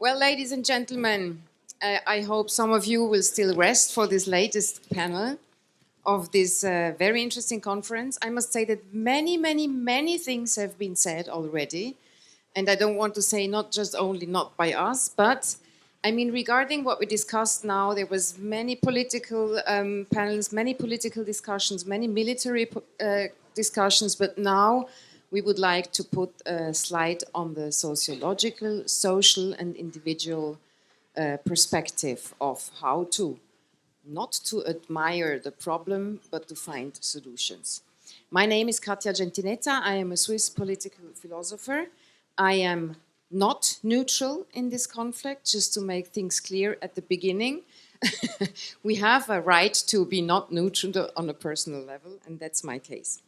Well, ladies and gentlemen, I hope some of you will still rest for this latest panel of this very interesting conference. I must say that many things have been said already. And I don't want to say not just only not by us, but I mean, regarding what we discussed now, there was many political panels, many political discussions, many military discussions, but now we would like to put a slide on the sociological, social, and individual perspective of how to, not to admire the problem, but to find solutions. My name is Katja Gentinetta. I am a Swiss political philosopher. I am not neutral in this conflict, just to make things clear at the beginning. We have a right to be not neutral on a personal level, and that's my case.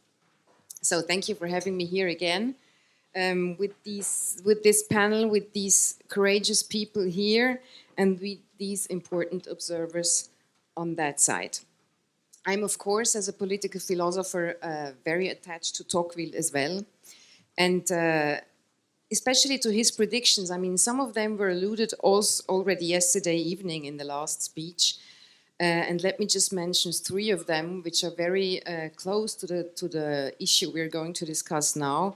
So thank you for having me here again with this panel, with these courageous people here, and with these important observers on that side. I'm, of course, as a political philosopher, very attached to Tocqueville as well, and especially to his predictions. I mean, some of them were alluded also already yesterday evening in the last speech. And let me just mention three of them, which are very close to the issue we're going to discuss now,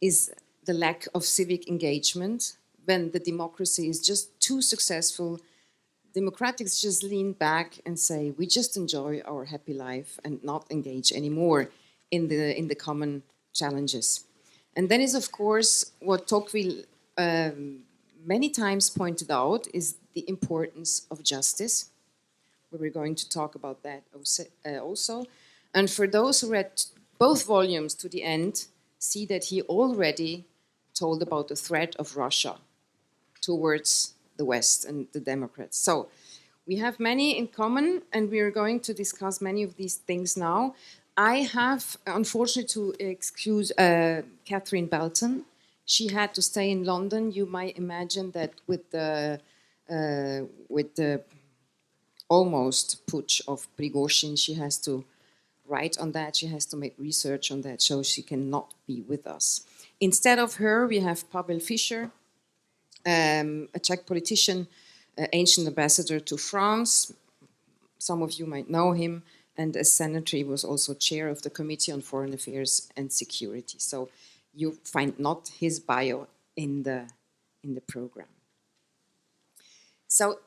is the lack of civic engagement. When the democracy is just too successful, democrats just lean back and say, we just enjoy our happy life and not engage anymore in the common challenges. And then is, of course, what Tocqueville many times pointed out is the importance of justice. We're going to talk about that also. And for those who read both volumes to the end, see that he already told about the threat of Russia towards the West and the Democrats. So we have many in common, and we are going to discuss many of these things now. I have, unfortunately, to excuse Catherine Belton. She had to stay in London. You might imagine that with the almost putsch of Prigozhin, she has to write on that, she has to make research on that, so she cannot be with us. Instead of her, we have Pavel Fischer, a Czech politician, ancient ambassador to France. Some of you might know him, and as senator, he was also chair of the Committee on Foreign Affairs and Security. So you find not his bio in the program. So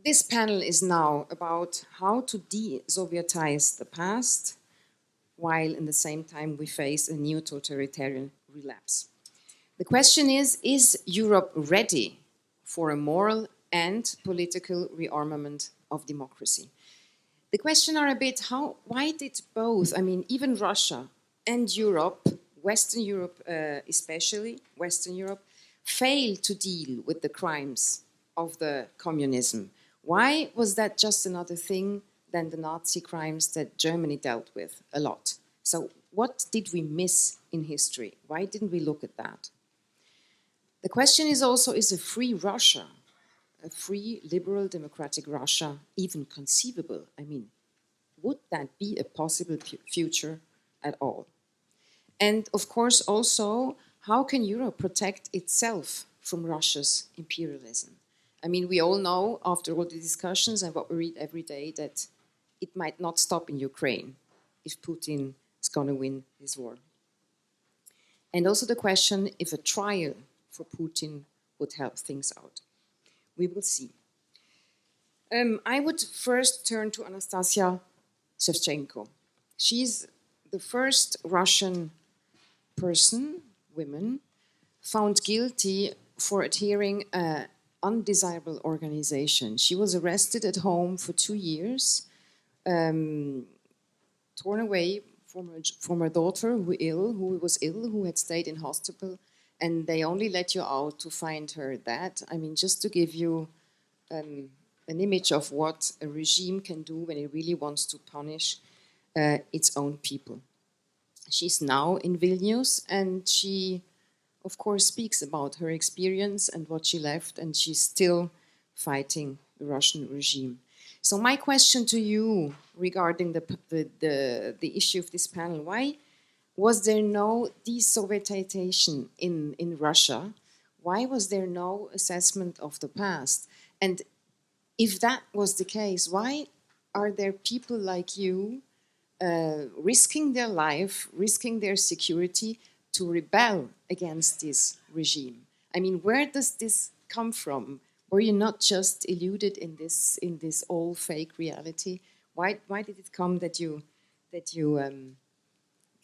this panel is now about how to de-Sovietize the past, while in the same time we face a new totalitarian relapse. The question is Europe ready for a moral and political rearmament of democracy? The question are a bit, why did both, I mean, even Russia and Europe, Western Europe especially, Western Europe, fail to deal with the crimes of the communism? Why was that just another thing than the Nazi crimes that Germany dealt with a lot? So what did we miss in history? Why didn't we look at that? The question is also, is a free Russia, a free, liberal, democratic Russia even conceivable? I mean, would that be a possible future at all? And of course also, how can Europe protect itself from Russia's imperialism? I mean, we all know, after all the discussions and what we read every day, that it might not stop in Ukraine if Putin is going to win his war. And also the question if a trial for Putin would help things out. We will see. I would first turn to Anastasia Schevchenko. She's the first Russian woman, found guilty for adhering undesirable organization. She was arrested at home for 2 years, torn away from her daughter who was ill, who had stayed in hospital, and they only let you out to find her dead. I mean, just to give you an image of what a regime can do when it really wants to punish its own people. She's now in Vilnius, and she of course, speaks about her experience and what she left, and she's still fighting the Russian regime. So my question to you regarding the issue of this panel, why was there no de-Sovietization in Russia? why was there no assessment of the past? And if that was the case, why are there people like you risking their life, risking their security to rebel against this regime? I mean, where does this come from? Were you not just eluded in this all fake reality? Why did it come that you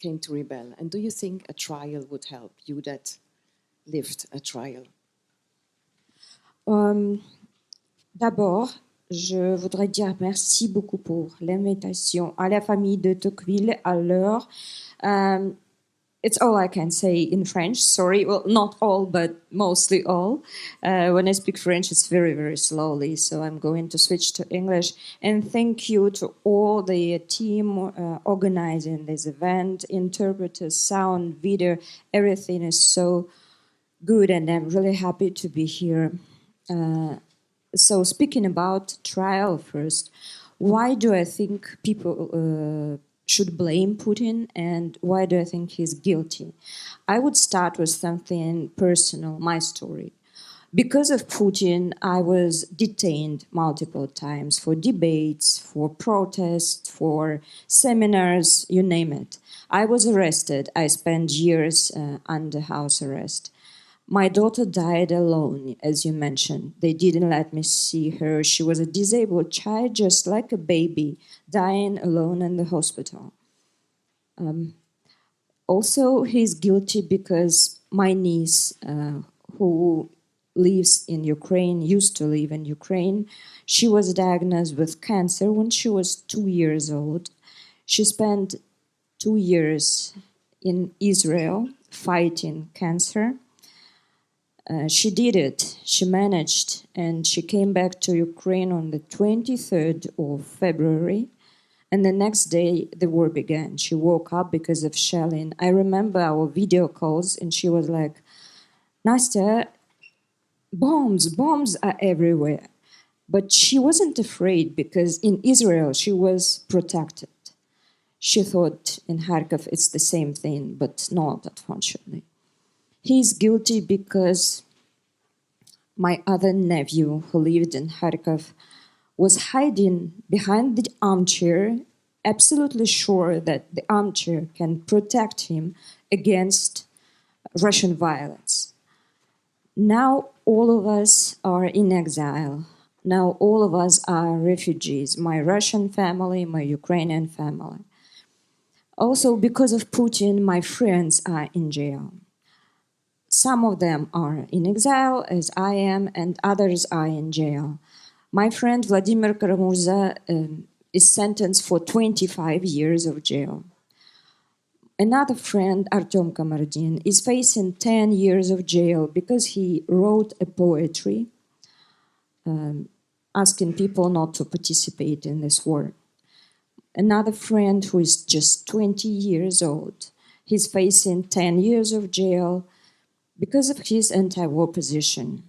came to rebel? And do you think a trial would help you that lived a trial? D'abord, je voudrais dire merci beaucoup pour l'invitation à la famille de Tocqueville, à l'heure. It's all I can say in French, sorry. Well, not all, but mostly all. When I speak French, it's very, very slowly, so I'm going to switch to English. And thank you to all the team organizing this event, interpreters, sound, video, everything is so good, and I'm really happy to be here. So speaking about trial first, why do I think people should blame Putin, and why do I think he's guilty? I would start with something personal, my story. Because of Putin, I was detained multiple times for debates, for protests, for seminars, you name it. I was arrested. I spent years under house arrest. My daughter died alone, as you mentioned. They didn't let me see her. She was a disabled child, just like a baby, dying alone in the hospital. Also, he's guilty because my niece, who lives in Ukraine, used to live in Ukraine, she was diagnosed with cancer when she was 2 years old. She spent 2 years in Israel fighting cancer. She did it, she managed, and she came back to Ukraine on the 23rd of February, and the next day the war began. She woke up because of shelling. I remember our video calls, and she was like, Nastya, bombs are everywhere. But she wasn't afraid because in Israel she was protected. She thought in Kharkov it's the same thing, but not, unfortunately. He's guilty because my other nephew, who lived in Kharkov, was hiding behind the armchair, absolutely sure that the armchair can protect him against Russian violence. Now all of us are in exile. Now all of us are refugees, my Russian family, my Ukrainian family. Also, because of Putin, my friends are in jail. Some of them are in exile, as I am, and others are in jail. My friend Vladimir Karamurza is sentenced for 25 years of jail. Another friend, Artem Kamardin, is facing 10 years of jail because he wrote a poetry asking people not to participate in this war. Another friend who is just 20 years old, he's facing 10 years of jail because of his anti-war position.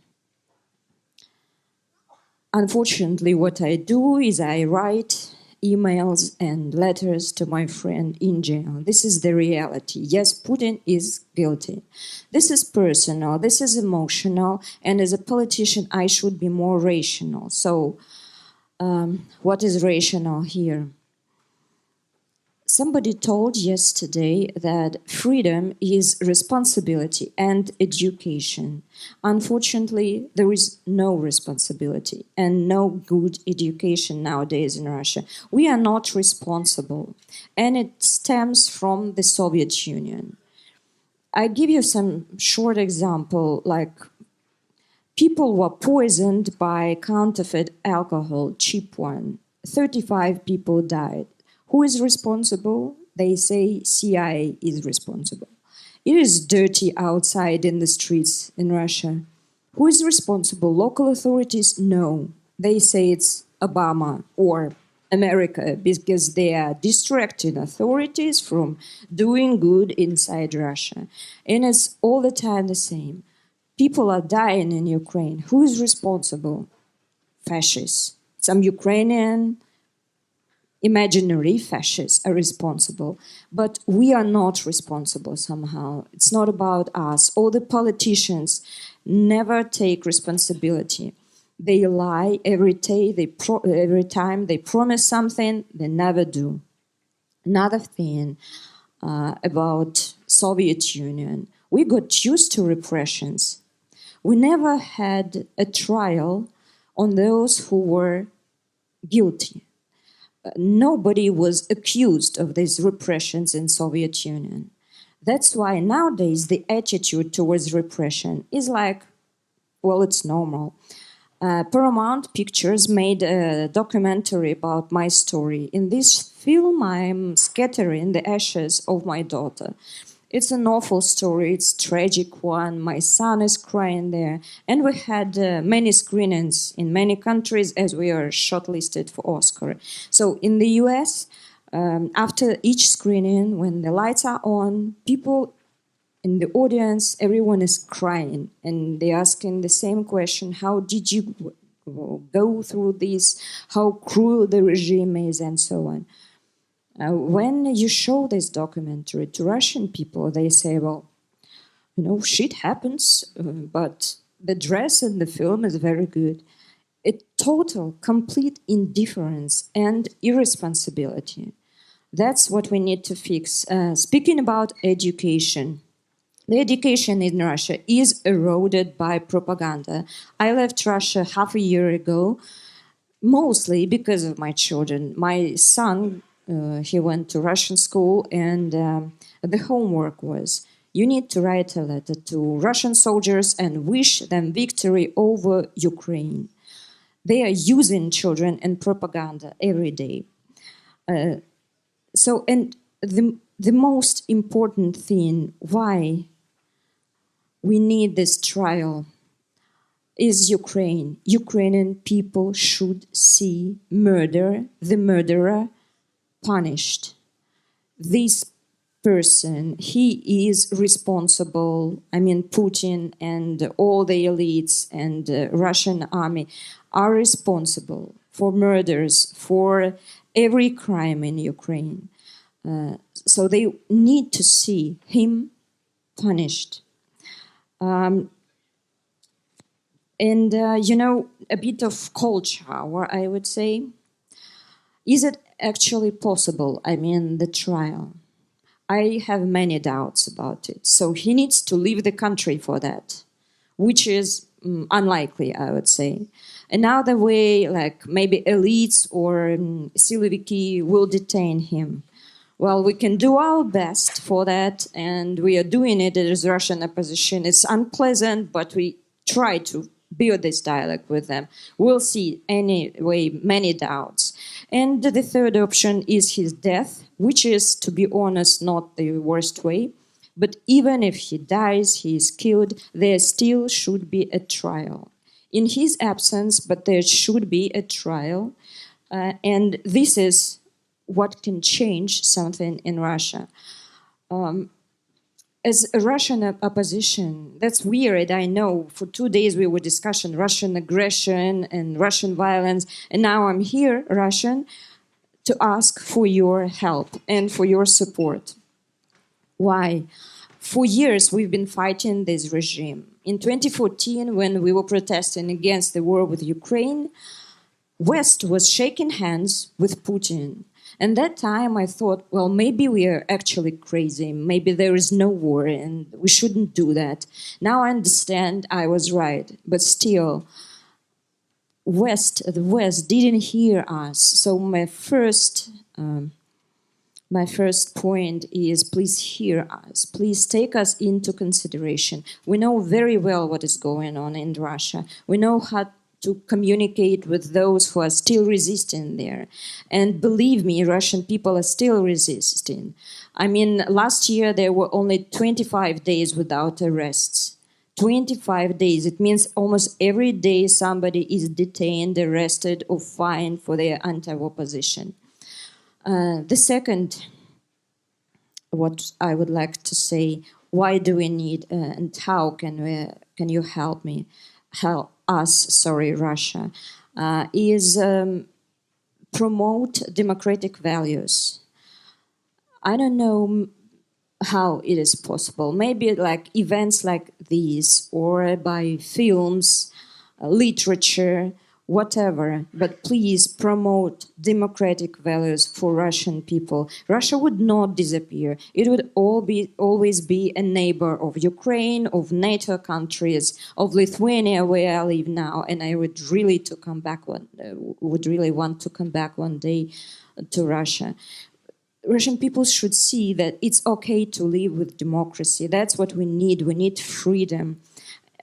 Unfortunately, what I do is I write emails and letters to my friend in jail. This is the reality. Yes, Putin is guilty. This is personal, this is emotional, and as a politician, I should be more rational. So, what is rational here? Somebody told yesterday that freedom is responsibility and education. Unfortunately, there is no responsibility and no good education nowadays in Russia. We are not responsible, and it stems from the Soviet Union. I give you some short example, like people were poisoned by counterfeit alcohol, cheap one. 35 people died. Who is responsible? They say CIA is responsible. It is dirty outside in the streets in Russia. Who is responsible? Local authorities? No. They say it's Obama or America because they are distracting authorities from doing good inside Russia. And it's all the time the same. People are dying in Ukraine. Who is responsible? Fascists. Some Ukrainian imaginary fascists are responsible, but we are not responsible somehow. It's not about us. All the politicians, never take responsibility. They lie every day, every time they promise something, they never do. Another thing about Soviet Union, we got used to repressions. We never had a trial on those who were guilty. Nobody was accused of these repressions in Soviet Union. That's why nowadays the attitude towards repression is like, well, it's normal. Paramount Pictures made a documentary about my story. In this film, I'm scattering the ashes of my daughter. It's an awful story, it's a tragic one. My son is crying there. And we had many screenings in many countries as we are shortlisted for Oscar. So in the US, after each screening, when the lights are on, people in the audience, everyone is crying. And they're asking the same question, how did you go through this? How cruel the regime is, and so on. When you show this documentary to Russian people, they say, well, you know, shit happens, but the dress in the film is very good. A total, complete indifference and irresponsibility. That's what we need to fix. Speaking about education, the education in Russia is eroded by propaganda. I left Russia half a year ago, mostly because of my children. My son, he went to Russian school, and the homework was, you need to write a letter to Russian soldiers and wish them victory over Ukraine. They are using children in propaganda every day. And the most important thing, why we need this trial, is Ukraine. Ukrainian people should see the murderer, punished. This person, he is responsible. I mean, Putin and all the elites and Russian army are responsible for murders, for every crime in Ukraine. So they need to see him punished. A bit of culture, or I would say, is it actually possible? I mean, the trial. I have many doubts about it. So he needs to leave the country for that, which is unlikely, I would say. Another way, like maybe elites or Siloviki will detain him. Well, we can do our best for that, and we are doing it as Russian opposition. It's unpleasant, but we try to build this dialogue with them. We'll see anyway many doubts. And the third option is his death, which is, to be honest, not the worst way. But even if he dies, he is killed, there still should be a trial. In his absence, but there should be a trial. And this is what can change something in Russia. As a Russian opposition, that's weird, I know. For 2 days we were discussing Russian aggression and Russian violence, and now I'm here, Russian, to ask for your help and for your support. Why? For years we've been fighting this regime. In 2014, when we were protesting against the war with Ukraine, West was shaking hands with Putin. And that time I thought, well, maybe we are actually crazy. Maybe there is no war and we shouldn't do that. Now I understand I was right. But still, the West didn't hear us. So my first point is, please hear us. Please take us into consideration. We know very well what is going on in Russia. We know how to communicate with those who are still resisting there. And believe me, Russian people are still resisting. I mean, last year there were only 25 days without arrests. 25 days. It means almost every day somebody is detained, arrested, or fined for their anti-war position. The second, what I would like to say, why do we need and how can you help us, Russia, is promote democratic values. I don't know, how it is possible. Maybe like events like these, or by films, literature, whatever. But please promote democratic values for Russian people. Russia would not disappear. It would always be a neighbor of Ukraine, of NATO countries, of Lithuania, where I live now. And I would really want to come back one day to Russia. Russian people should see that it's okay to live with democracy. That's what we need. We need freedom.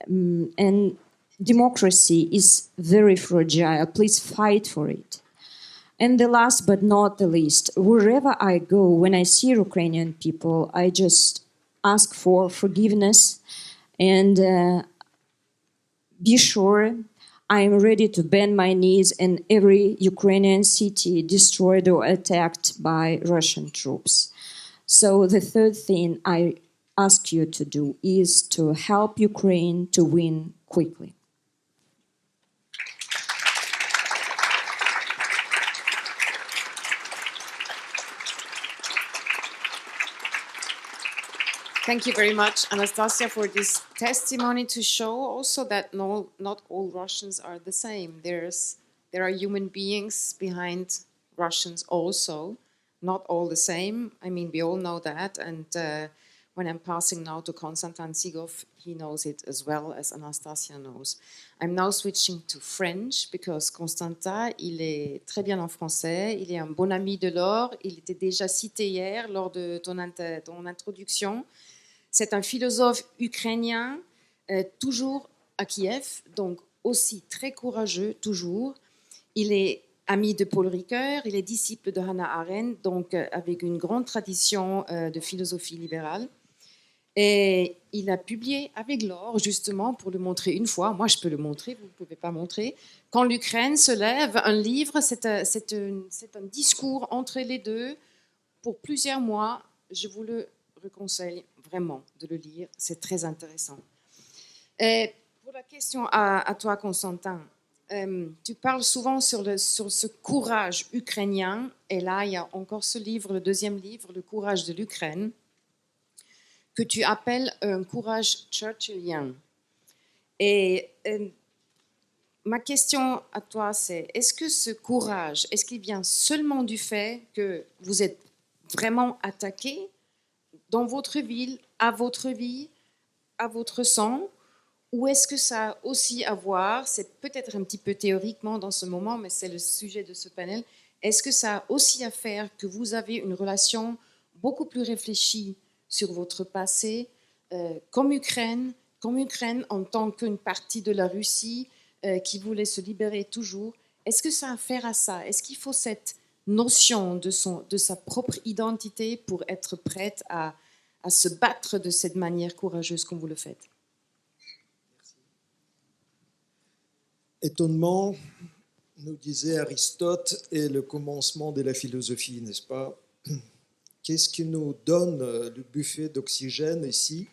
And democracy is very fragile. Please fight for it. And the last but not the least, wherever I go, when I see Ukrainian people, I just ask for forgiveness and be sure I'm ready to bend my knees in every Ukrainian city destroyed or attacked by Russian troops. So the third thing I ask you to do is to help Ukraine to win quickly. Thank you very much, Anastasia, for this testimony to show also that not all Russians are the same. There are human beings behind Russians also, not all the same. I mean, we all know that. And when I'm passing now to Constantin Sigov, he knows it as well as Anastasia knows. I'm now switching to French because Constantin, il est très bien en français. Il est un bon ami de Laure. Il était déjà cité hier lors de ton introduction. C'est un philosophe ukrainien, toujours à Kiev, donc aussi très courageux, toujours. Il est ami de Paul Ricoeur, il est disciple de Hannah Arendt, donc avec une grande tradition de philosophie libérale. Et il a publié avec Laure, justement, pour le montrer une fois. Moi, je peux le montrer, vous ne pouvez pas montrer. Quand l'Ukraine se lève, un livre, c'est un discours entre les deux pour plusieurs mois. Je vous le conseille vraiment de le lire, c'est très intéressant. Et pour la question à toi, Constantin, tu parles souvent sur ce courage ukrainien, et là, il y a encore ce livre, le deuxième livre, Le courage de l'Ukraine, que tu appelles un courage churchillien. Et ma question à toi, c'est, est-ce que ce courage, est-ce qu'il vient seulement du fait que vous êtes vraiment attaqué dans votre ville, à votre vie, à votre sang, ou est-ce que ça a aussi à voir, c'est peut-être un petit peu théoriquement dans ce moment, mais c'est le sujet de ce panel, est-ce que ça a aussi à faire que vous avez une relation beaucoup plus réfléchie sur votre passé, comme Ukraine en tant qu'une partie de la Russie qui voulait se libérer toujours? Est-ce que ça a à faire à ça? Est-ce qu'il faut cette notion de sa propre identité pour être prête à se battre de cette manière courageuse comme vous le faites? Merci. Étonnement, nous disait Aristote, est le commencement de la philosophie, n'est-ce pas? Qu'est-ce qui nous donne le buffet d'oxygène ici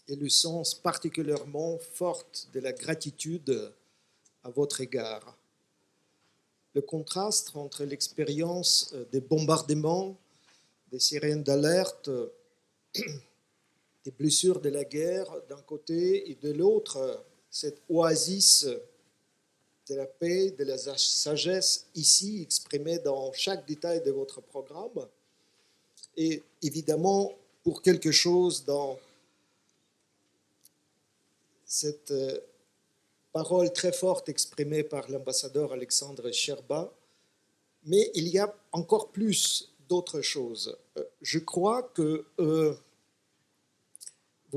et le sens particulièrement fort de la gratitude à votre égard? Le contraste entre l'expérience des bombardements, des sirènes d'alerte, des blessures de la guerre d'un côté et de l'autre, cette oasis de la paix, de la sagesse ici exprimée dans chaque détail de votre programme, et évidemment pour quelque chose dans cette parole très forte exprimée par l'ambassadeur Alexandre Sherba, mais il y a encore plus d'autres choses. Je crois que, vous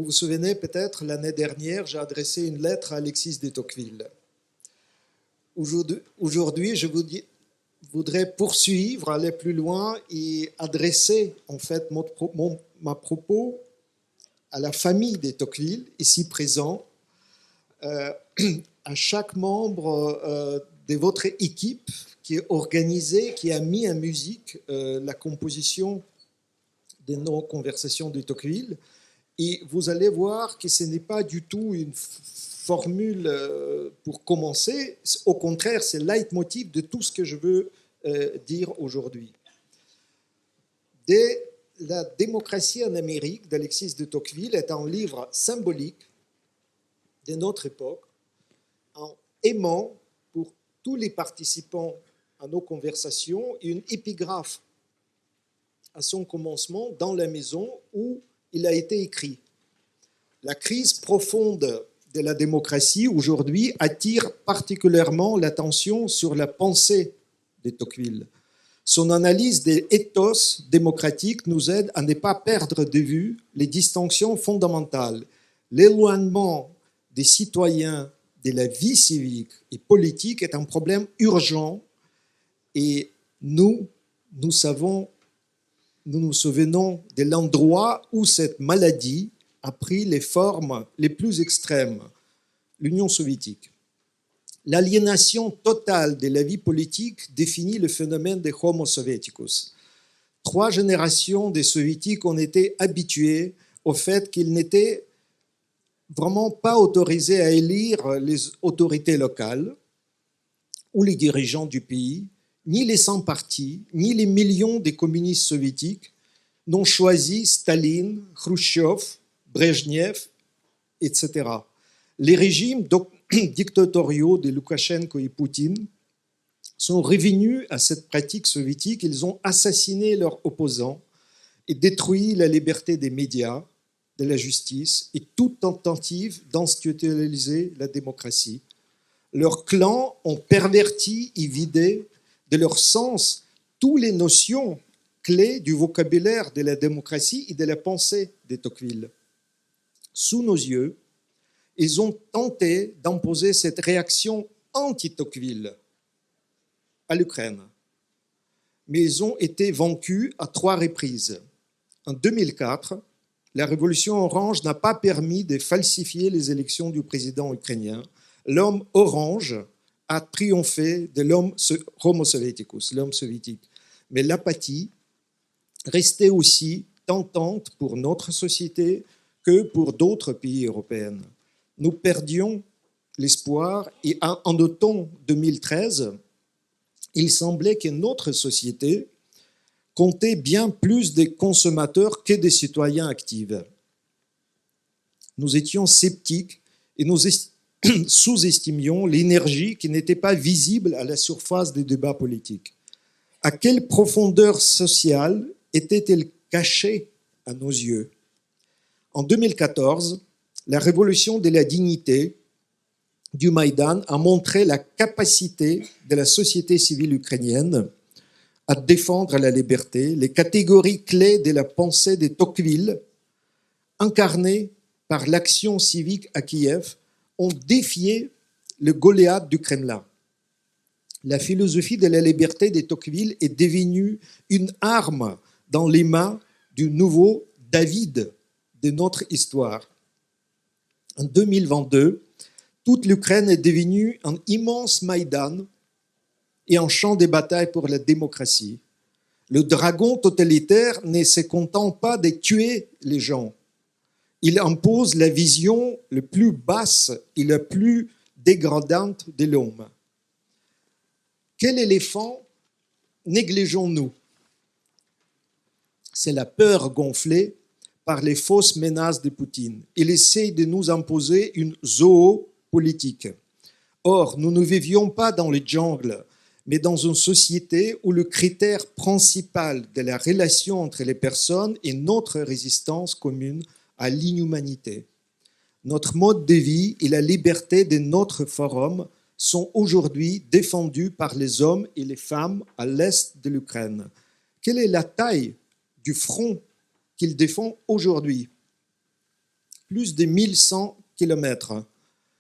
vous souvenez peut-être, l'année dernière, j'ai adressé une lettre à Alexis de Tocqueville. Aujourd'hui, je voudrais poursuivre, aller plus loin et adresser en fait ma propos à la famille de Tocqueville, ici présent, à chaque membre de votre équipe qui est organisée, qui a mis en musique la composition de nos conversations de Tocqueville. Et vous allez voir que ce n'est pas du tout une formule pour commencer. Au contraire, c'est le leitmotiv de tout ce que je veux dire aujourd'hui. Dès La démocratie en Amérique d'Alexis de Tocqueville est un livre symbolique de notre époque, en aimant pour tous les participants à nos conversations une épigraphe à son commencement dans la maison où il a été écrit. La crise profonde de la démocratie aujourd'hui attire particulièrement l'attention sur la pensée de Tocqueville. Son analyse des ethos démocratiques nous aide à ne pas perdre de vue les distinctions fondamentales. L'éloignement des citoyens de la vie civique et politique est un problème urgent et nous nous souvenons de l'endroit où cette maladie a pris les formes les plus extrêmes, l'Union soviétique. L'aliénation totale de la vie politique définit le phénomène des Homo soviéticus. 3 générations des soviétiques ont été habitués au fait qu'ils n'étaient vraiment pas autorisés à élire les autorités locales ou les dirigeants du pays, ni les sans-partis, ni les millions de communistes soviétiques n'ont choisi Staline, Khrouchtchev, Brejnev, etc. Les régimes dictatoriaux de Loukachenko et Poutine sont revenus à cette pratique soviétique. Ils ont assassiné leurs opposants et détruit la liberté des médias, de la justice et toute tentative d'institutionnaliser la démocratie. Leurs clans ont perverti et vidé de leur sens toutes les notions clés du vocabulaire de la démocratie et de la pensée de Tocqueville. Sous nos yeux, ils ont tenté d'imposer cette réaction anti-Tocqueville à l'Ukraine. Mais ils ont été vaincus à 3 reprises. En 2004, la révolution orange n'a pas permis de falsifier les élections du président ukrainien. L'homme orange a triomphé de l'homme Homo soviéticus, l'homme soviétique. Mais l'apathie restait aussi tentante pour notre société que pour d'autres pays européens. Nous perdions l'espoir et en automne 2013, il semblait que notre société comptait bien plus de consommateurs que de citoyens actifs. Nous étions sceptiques et nous sous-estimions l'énergie qui n'était pas visible à la surface des débats politiques. À quelle profondeur sociale était-elle cachée à nos yeux? En 2014, la révolution de la dignité du Maïdan a montré la capacité de la société civile ukrainienne à défendre la liberté. Les catégories clés de la pensée de Tocqueville, incarnées par l'action civique à Kiev, ont défié le Goliath du Kremlin. La philosophie de la liberté de Tocqueville est devenue une arme dans les mains du nouveau David de notre histoire. En 2022, toute l'Ukraine est devenue un immense Maïdan et un champ de bataille pour la démocratie. Le dragon totalitaire ne se contente pas de tuer les gens. Il impose la vision la plus basse et la plus dégradante de l'homme. Quel éléphant négligeons-nous? C'est la peur gonflée par les fausses menaces de Poutine. Il essaie de nous imposer une zoopolitique. Or, nous ne vivions pas dans les jungles, mais dans une société où le critère principal de la relation entre les personnes est notre résistance commune à l'inhumanité. Notre mode de vie et la liberté de notre forum sont aujourd'hui défendus par les hommes et les femmes à l'est de l'Ukraine. Quelle est la taille du front qu'il défend aujourd'hui? Plus de 1100 kilomètres.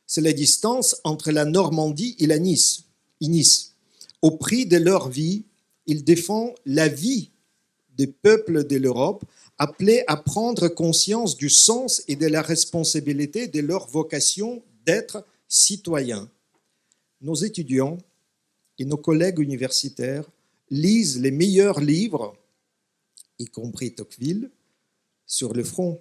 C'est la distance entre la Normandie et Nice. Au prix de leur vie, ils défendent la vie des peuples de l'Europe, appelés à prendre conscience du sens et de la responsabilité de leur vocation d'être citoyens. Nos étudiants et nos collègues universitaires lisent les meilleurs livres, y compris Tocqueville, sur le front.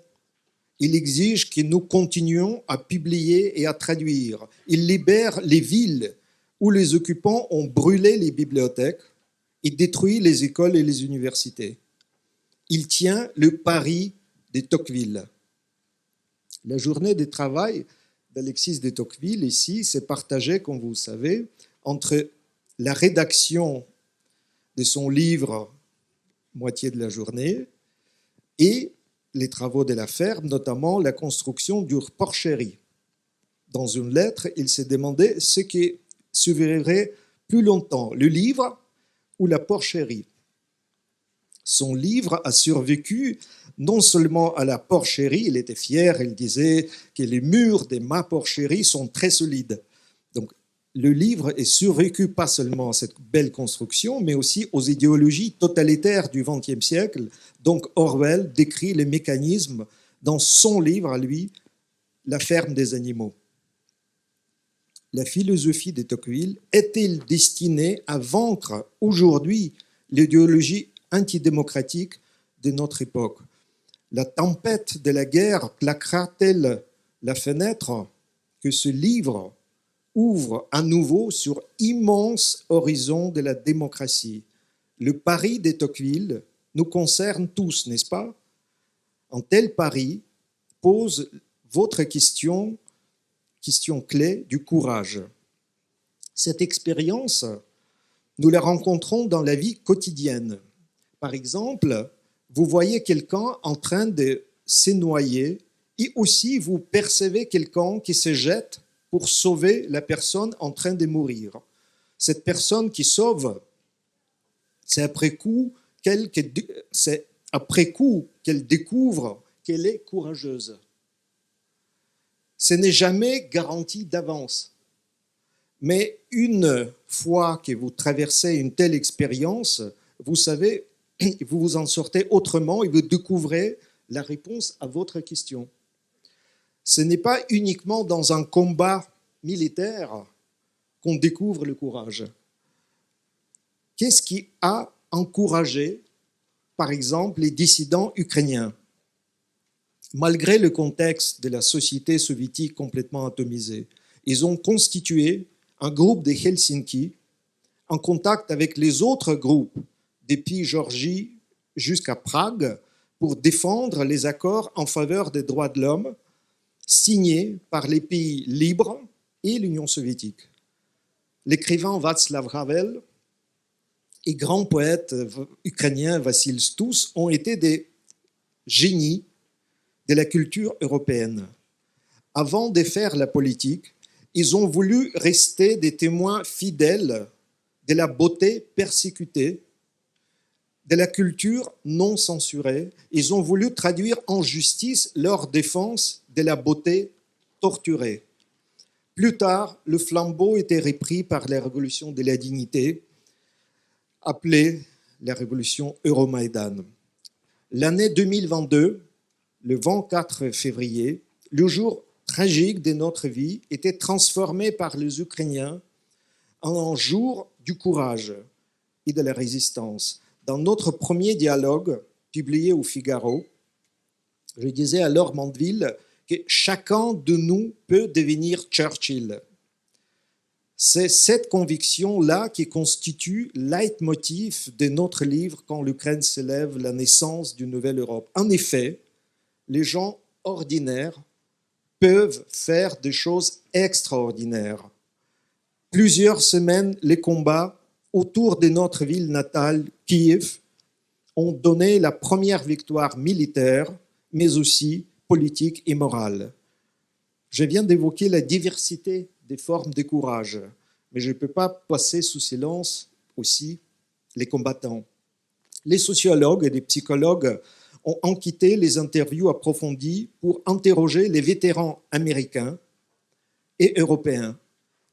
Ils exigent que nous continuions à publier et à traduire. Ils libèrent les villes où les occupants ont brûlé les bibliothèques et détruit les écoles et les universités. il tient le pari de Tocqueville. La journée de travail d'Alexis de Tocqueville, ici, s'est partagée, comme vous le savez, entre la rédaction de son livre, moitié de la journée, et les travaux de la ferme, notamment la construction du porcherie. Dans une lettre, il s'est demandé ce qui survivrait plus longtemps, le livre ou la porcherie. Son livre a survécu non seulement à la porcherie, il était fier, il disait que les murs de ma porcherie sont très solides. Donc, le livre est survécu pas seulement à cette belle construction, mais aussi aux idéologies totalitaires du XXe siècle. Donc, Orwell décrit les mécanismes dans son livre à lui, La ferme des animaux. La philosophie de Tocqueville est-elle destinée à vaincre aujourd'hui l'idéologie antidémocratique de notre époque? La tempête de la guerre claquera-t-elle la fenêtre que ce livre ouvre à nouveau sur immense horizon de la démocratie? Le pari de Tocqueville nous concerne tous, n'est-ce pas? Un tel pari pose votre question clé du courage. Cette expérience, nous la rencontrons dans la vie quotidienne. Par exemple, vous voyez quelqu'un en train de se noyer et aussi vous percevez quelqu'un qui se jette pour sauver la personne en train de mourir. Cette personne qui sauve, c'est après coup qu'elle découvre qu'elle est courageuse. Ce n'est jamais garanti d'avance. Mais une fois que vous traversez une telle expérience, vous savez, vous vous en sortez autrement et vous découvrez la réponse à votre question. Ce n'est pas uniquement dans un combat militaire qu'on découvre le courage. Qu'est-ce qui a encouragé, par exemple, les dissidents ukrainiens? Malgré le contexte de la société soviétique complètement atomisée, ils ont constitué un groupe de Helsinki en contact avec les autres groupes, depuis Géorgie jusqu'à Prague, pour défendre les accords en faveur des droits de l'homme signés par les pays libres et l'Union soviétique. L'écrivain Václav Havel et grand poète ukrainien Vassil Stous ont été des génies de la culture européenne. Avant de faire la politique, ils ont voulu rester des témoins fidèles de la beauté persécutée, de la culture non censurée. Ils ont voulu traduire en justice leur défense de la beauté torturée. Plus tard, le flambeau était repris par la révolution de la dignité, appelée la révolution Euromaïdan. L'année 2022, le 24 février, le jour tragique de notre vie, était transformé par les Ukrainiens en un jour du courage et de la résistance. Dans notre premier dialogue, publié au Figaro, je disais à Laure Mandeville que chacun de nous peut devenir Churchill. C'est cette conviction-là qui constitue le leitmotiv de notre livre « Quand l'Ukraine s'élève, la naissance d'une nouvelle Europe ». En effet, les gens ordinaires peuvent faire des choses extraordinaires. Plusieurs semaines, les combats autour de notre ville natale, Kiev, ont donné la première victoire militaire, mais aussi politique et morale. Je viens d'évoquer la diversité des formes de courage, mais je ne peux pas passer sous silence aussi les combattants. Les sociologues et les psychologues ont enquêté les interviews approfondies pour interroger les vétérans américains et européens.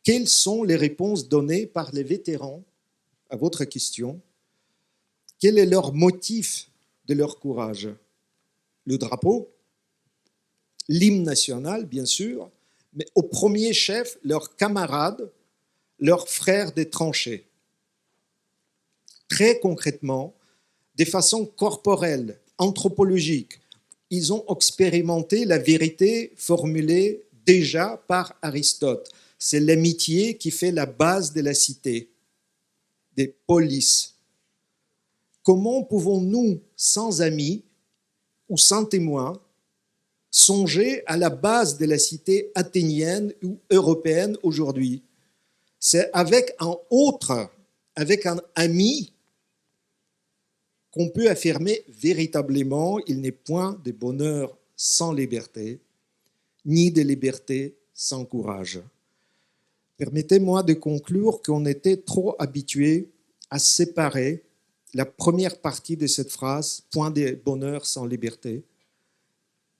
Quelles sont les réponses données par les vétérans à votre question? Quel est leur motif de leur courage? Le drapeau, l'hymne national, bien sûr, mais au premier chef, leurs camarades, leurs frères des tranchées. Très concrètement, de façon corporelle, anthropologique, ils ont expérimenté la vérité formulée déjà par Aristote. C'est l'amitié qui fait la base de la cité, des polices. comment pouvons-nous, sans amis ou sans témoins, songer à la base de la cité athénienne ou européenne aujourd'hui? C'est avec un autre, avec un ami, qu'on peut affirmer véritablement il n'est point de bonheur sans liberté, ni de liberté sans courage. Permettez-moi de conclure qu'on était trop habitués à séparer la première partie de cette phrase, point de bonheur sans liberté,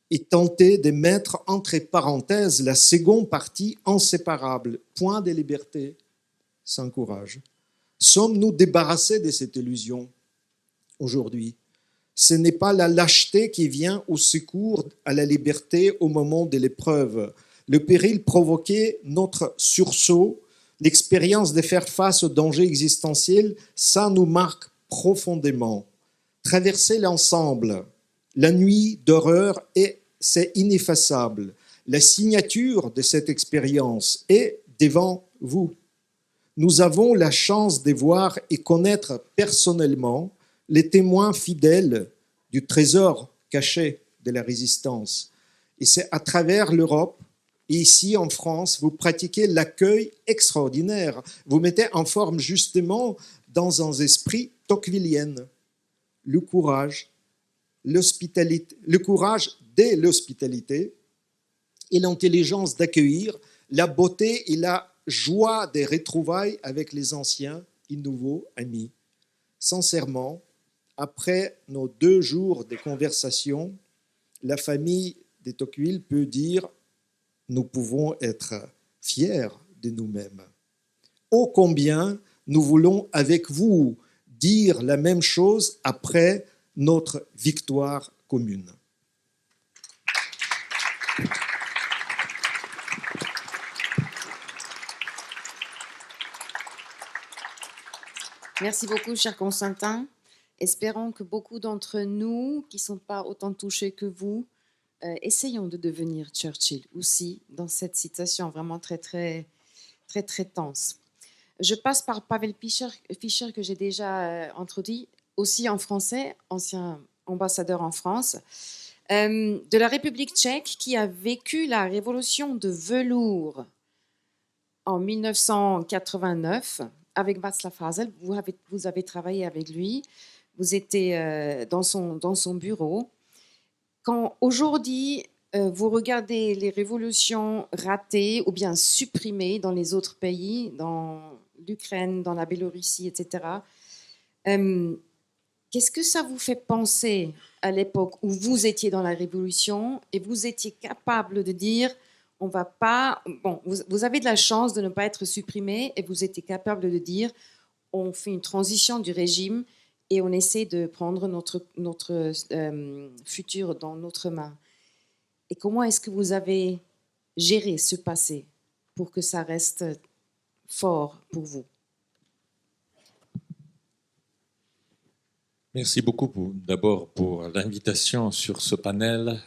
et tenter de mettre entre parenthèses la seconde partie inséparable, point de liberté sans courage. Sommes-nous débarrassés de cette illusion aujourd'hui? Ce n'est pas la lâcheté qui vient au secours à la liberté au moment de l'épreuve. Le péril provoqué, notre sursaut, l'expérience de faire face au danger existentiel, ça nous marque profondément. Traverser l'ensemble, la nuit d'horreur, c'est ineffaçable. La signature de cette expérience est devant vous. Nous avons la chance de voir et connaître personnellement les témoins fidèles du trésor caché de la résistance. Et c'est à travers l'Europe, et ici en France, vous pratiquez l'accueil extraordinaire. Vous mettez en forme justement dans un esprit tocquevillien le courage, l'hospitalité, le courage de l'hospitalité et l'intelligence d'accueillir, la beauté et la joie des retrouvailles avec les anciens et nouveaux amis. Sincèrement, après nos 2 jours de conversation, la famille de Tocqueville peut dire « Nous pouvons être fiers de nous-mêmes. Ô combien nous voulons avec vous dire la même chose après notre victoire commune. » Merci beaucoup, cher Constantin. Espérons que beaucoup d'entre nous, qui ne sont pas autant touchés que vous, essayons de devenir Churchill aussi dans cette situation vraiment très tense. Je passe par Pavel Fischer que j'ai déjà introduit, aussi en français, ancien ambassadeur en France, de la République tchèque, qui a vécu la révolution de velours en 1989 avec Václav Havel. Vous avez travaillé avec lui, vous étiez dans son bureau. Quand aujourd'hui, vous regardez les révolutions ratées ou bien supprimées dans les autres pays, dans l'Ukraine, dans la Biélorussie, etc., qu'est-ce que ça vous fait penser à l'époque où vous étiez dans la révolution et vous étiez capable de dire on va pas... Bon, vous avez de la chance de ne pas être supprimé et vous étiez capable de dire on fait une transition du régime et on essaie de prendre notre futur dans notre main. Et comment est-ce que vous avez géré ce passé pour que ça reste fort pour vous? Merci beaucoup d'abord pour l'invitation sur ce panel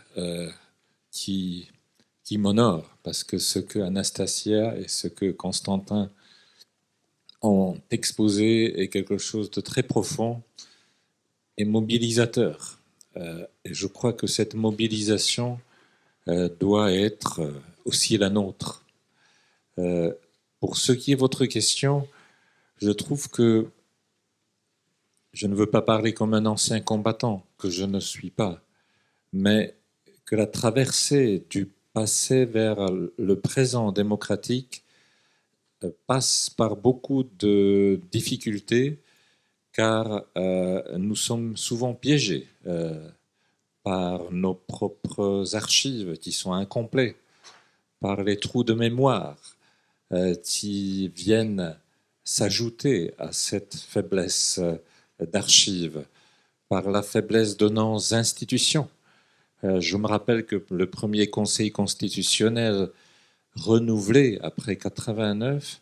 qui m'honore, parce que ce que Anastasia et ce que Constantin ont exposé est quelque chose de très profond et mobilisateur. Et je crois que cette mobilisation doit être aussi la nôtre. Pour ce qui est votre question, je trouve que je ne veux pas parler comme un ancien combattant, que je ne suis pas, mais que la traversée du passé vers le présent démocratique passe par beaucoup de difficultés, car nous sommes souvent piégés par nos propres archives qui sont incomplets, par les trous de mémoire qui viennent s'ajouter à cette faiblesse d'archives, par la faiblesse de nos institutions. Je me rappelle que le premier Conseil constitutionnel renouvelé après 1989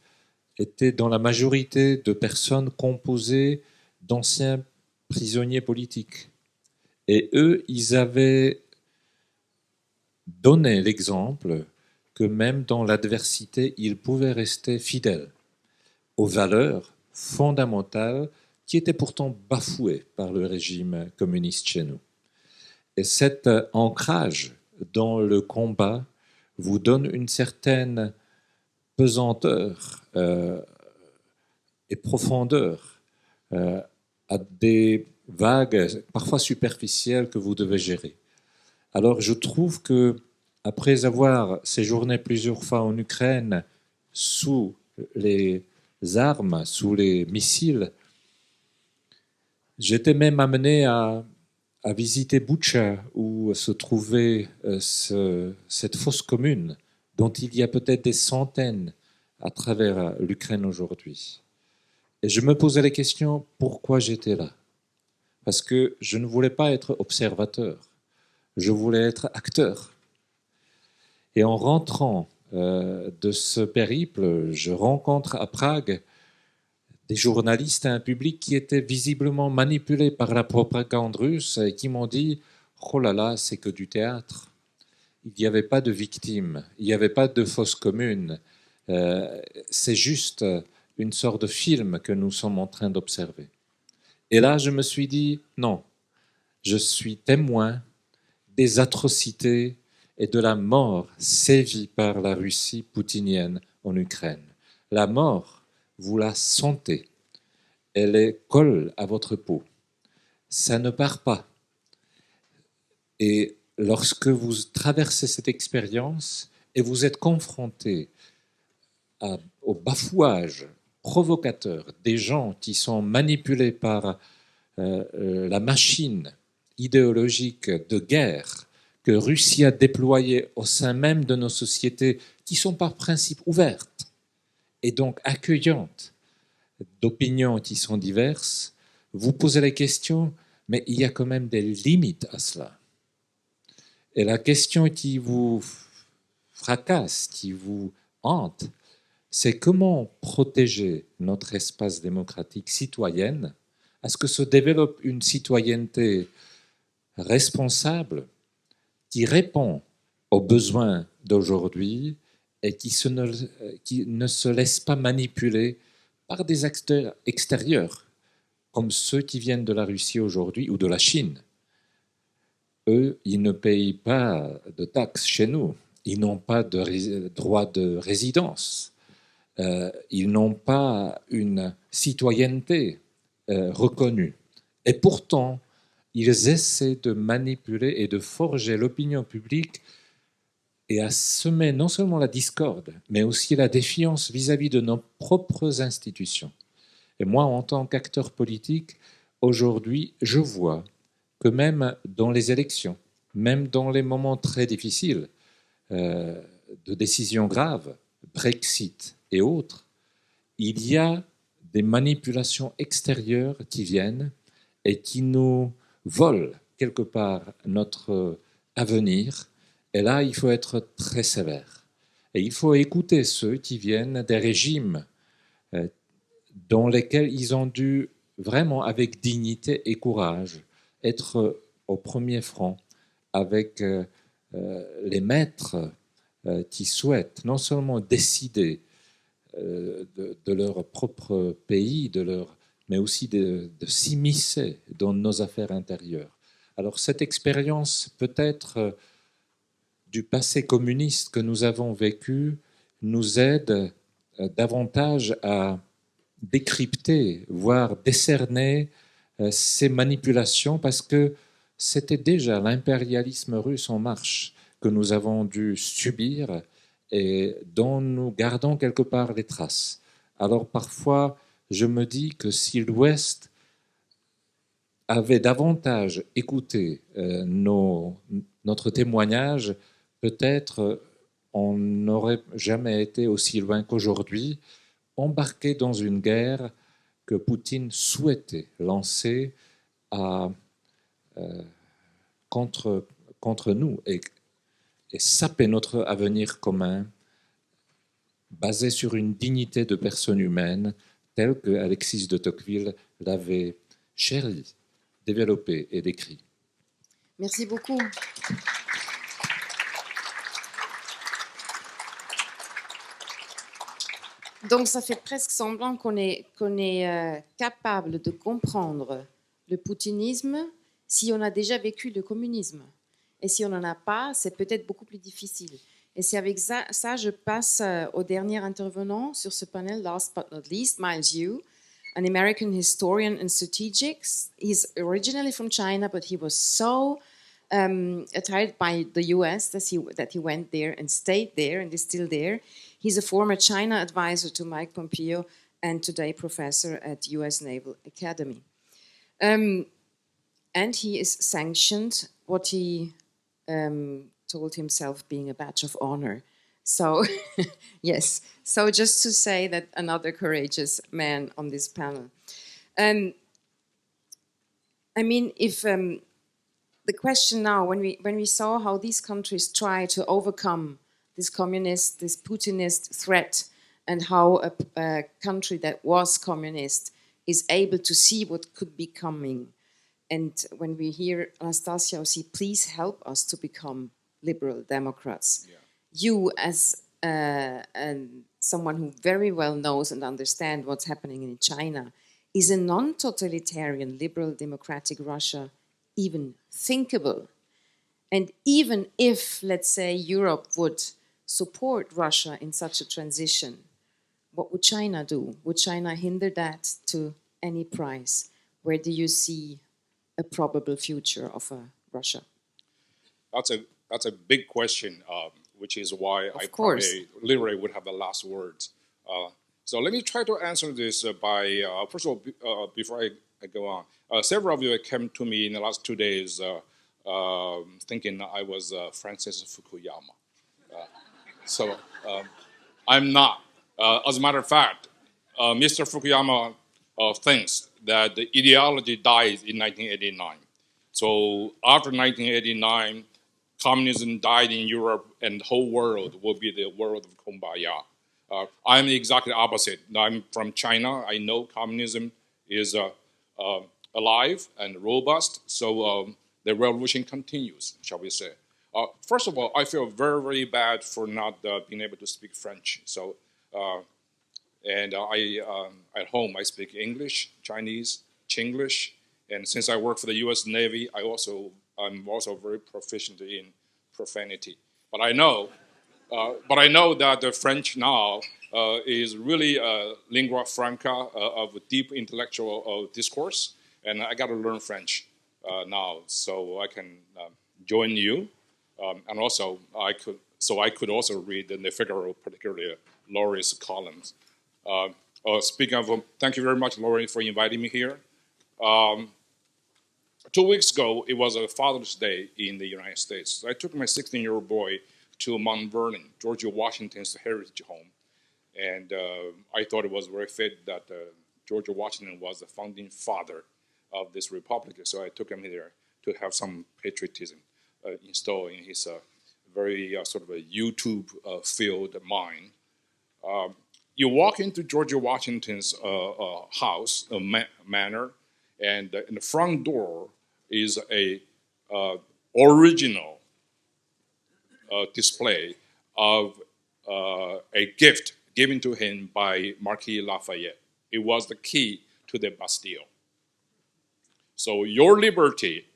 était dans la majorité de personnes composées d'anciens prisonniers politiques. Et eux, ils avaient donné l'exemple que même dans l'adversité, ils pouvaient rester fidèles aux valeurs fondamentales qui était pourtant bafouée par le régime communiste chez nous. Et cet ancrage dans le combat vous donne une certaine pesanteur et profondeur à des vagues parfois superficielles que vous devez gérer. Alors je trouve que après avoir séjourné plusieurs fois en Ukraine sous les armes, sous les missiles, j'étais même amené à visiter Butcha, où se trouvait cette fosse commune, dont il y a peut-être des centaines à travers l'Ukraine aujourd'hui. Et je me posais la question, pourquoi j'étais là? Parce que je ne voulais pas être observateur, je voulais être acteur. Et en rentrant de ce périple, je rencontre à Prague des journalistes et un public qui étaient visiblement manipulés par la propagande russe et qui m'ont dit « Oh là là, c'est que du théâtre. Il n'y avait pas de victimes, il n'y avait pas de fosse commune. C'est juste une sorte de film que nous sommes en train d'observer. » Et là, je me suis dit « Non, je suis témoin des atrocités et de la mort sévie par la Russie poutinienne en Ukraine. La mort, vous la sentez, elle colle à votre peau. Ça ne part pas. Et lorsque vous traversez cette expérience et vous êtes confronté au bafouage provocateur des gens qui sont manipulés par la machine idéologique de guerre que Russie a déployée au sein même de nos sociétés qui sont par principe ouvertes et donc accueillantes d'opinions qui sont diverses, vous posez la question, mais il y a quand même des limites à cela. Et la question qui vous fracasse, qui vous hante, c'est comment protéger notre espace démocratique citoyenne à ce que se développe une citoyenneté responsable qui répond aux besoins d'aujourd'hui et qui ne se laisse pas manipuler par des acteurs extérieurs, comme ceux qui viennent de la Russie aujourd'hui ou de la Chine. Eux, ils ne payent pas de taxes chez nous, ils n'ont pas de droit de résidence, ils n'ont pas une citoyenneté reconnue. Et pourtant, ils essaient de manipuler et de forger l'opinion publique et à semer non seulement la discorde, mais aussi la défiance vis-à-vis de nos propres institutions. Et moi, en tant qu'acteur politique, aujourd'hui, je vois que même dans les élections, même dans les moments très difficiles de décisions graves, Brexit et autres, il y a des manipulations extérieures qui viennent et qui nous volent quelque part notre avenir. Et là, il faut être très sévère. Et il faut écouter ceux qui viennent des régimes dans lesquels ils ont dû vraiment, avec dignité et courage, être au premier front avec les maîtres qui souhaitent non seulement décider de leur propre pays, mais aussi de s'immiscer dans nos affaires intérieures. Alors cette expérience peut-être du passé communiste que nous avons vécu nous aide davantage à décrypter, voire décerner ces manipulations, parce que c'était déjà l'impérialisme russe en marche que nous avons dû subir et dont nous gardons quelque part les traces. Alors parfois, je me dis que si l'Ouest avait davantage écouté notre témoignage, peut-être on n'aurait jamais été aussi loin qu'aujourd'hui, embarqué dans une guerre que Poutine souhaitait lancer contre nous et saper notre avenir commun basé sur une dignité de personne humaine telle que Alexis de Tocqueville l'avait chérie, développée et décrit. Merci beaucoup. Donc, ça fait presque semblant qu'on est capable de comprendre le poutinisme si on a déjà vécu le communisme. Et si on n'en a pas, c'est peut-être beaucoup plus difficile. Et c'est avec ça, je passe au dernier intervenant sur ce panel, last but not least, Miles Yu, an American historian and strategic. He's originally from China, but he was so attired by the US that he went there and stayed there and is still there. He's a former China advisor to Mike Pompeo and today professor at US Naval Academy. And he is sanctioned what he told himself being a badge of honor. So, yes, so just to say that another courageous man on this panel. I mean, if the question now, when we saw how these countries try to overcome this communist, this Putinist threat, and how a country that was communist is able to see what could be coming. And when we hear Anastasia say, please help us to become liberal Democrats. Yeah. You, as someone who very well knows and understands what's happening in China, is a non-totalitarian liberal democratic Russia even thinkable? And even if, let's say, Europe would support Russia in such a transition, what would China do? Would China hinder that to any price? Where do you see a probable future of Russia? That's a big question, which is why I probably literally would have the last words. So let me try to answer this by, first of all, before I go on, several of you came to me in the last 2 days thinking I was Francis Fukuyama. So I'm not. As a matter of fact, Mr. Fukuyama thinks that the ideology dies in 1989. So after 1989, communism died in Europe and the whole world will be the world of kumbaya. I'm exactly opposite. I'm from China. I know communism is alive and robust, so the revolution continues, shall we say. First of all, I feel very, very bad for not being able to speak French. So, and at home, I speak English, Chinese, Chinglish, and since I work for the U.S. Navy, I'm also very proficient in profanity. But I know that the French now is really a lingua franca of deep intellectual discourse, and I got to learn French now so I can join you, and also I could also read in the Figaro, particularly Laurie's columns. Speaking of, thank you very much, Laurie, for inviting me here. 2 weeks ago, it was a Father's Day in the United States. So I took my 16-year-old boy to Mount Vernon, George Washington's heritage home. And I thought it was very fit that George Washington was the founding father of this republic. So I took him there to have some patriotism installed in his very sort of a YouTube-filled mind. You walk into George Washington's house, manor, and in the front door is a original display of a gift given to him by Marquis Lafayette. It was the key to the Bastille. So your liberty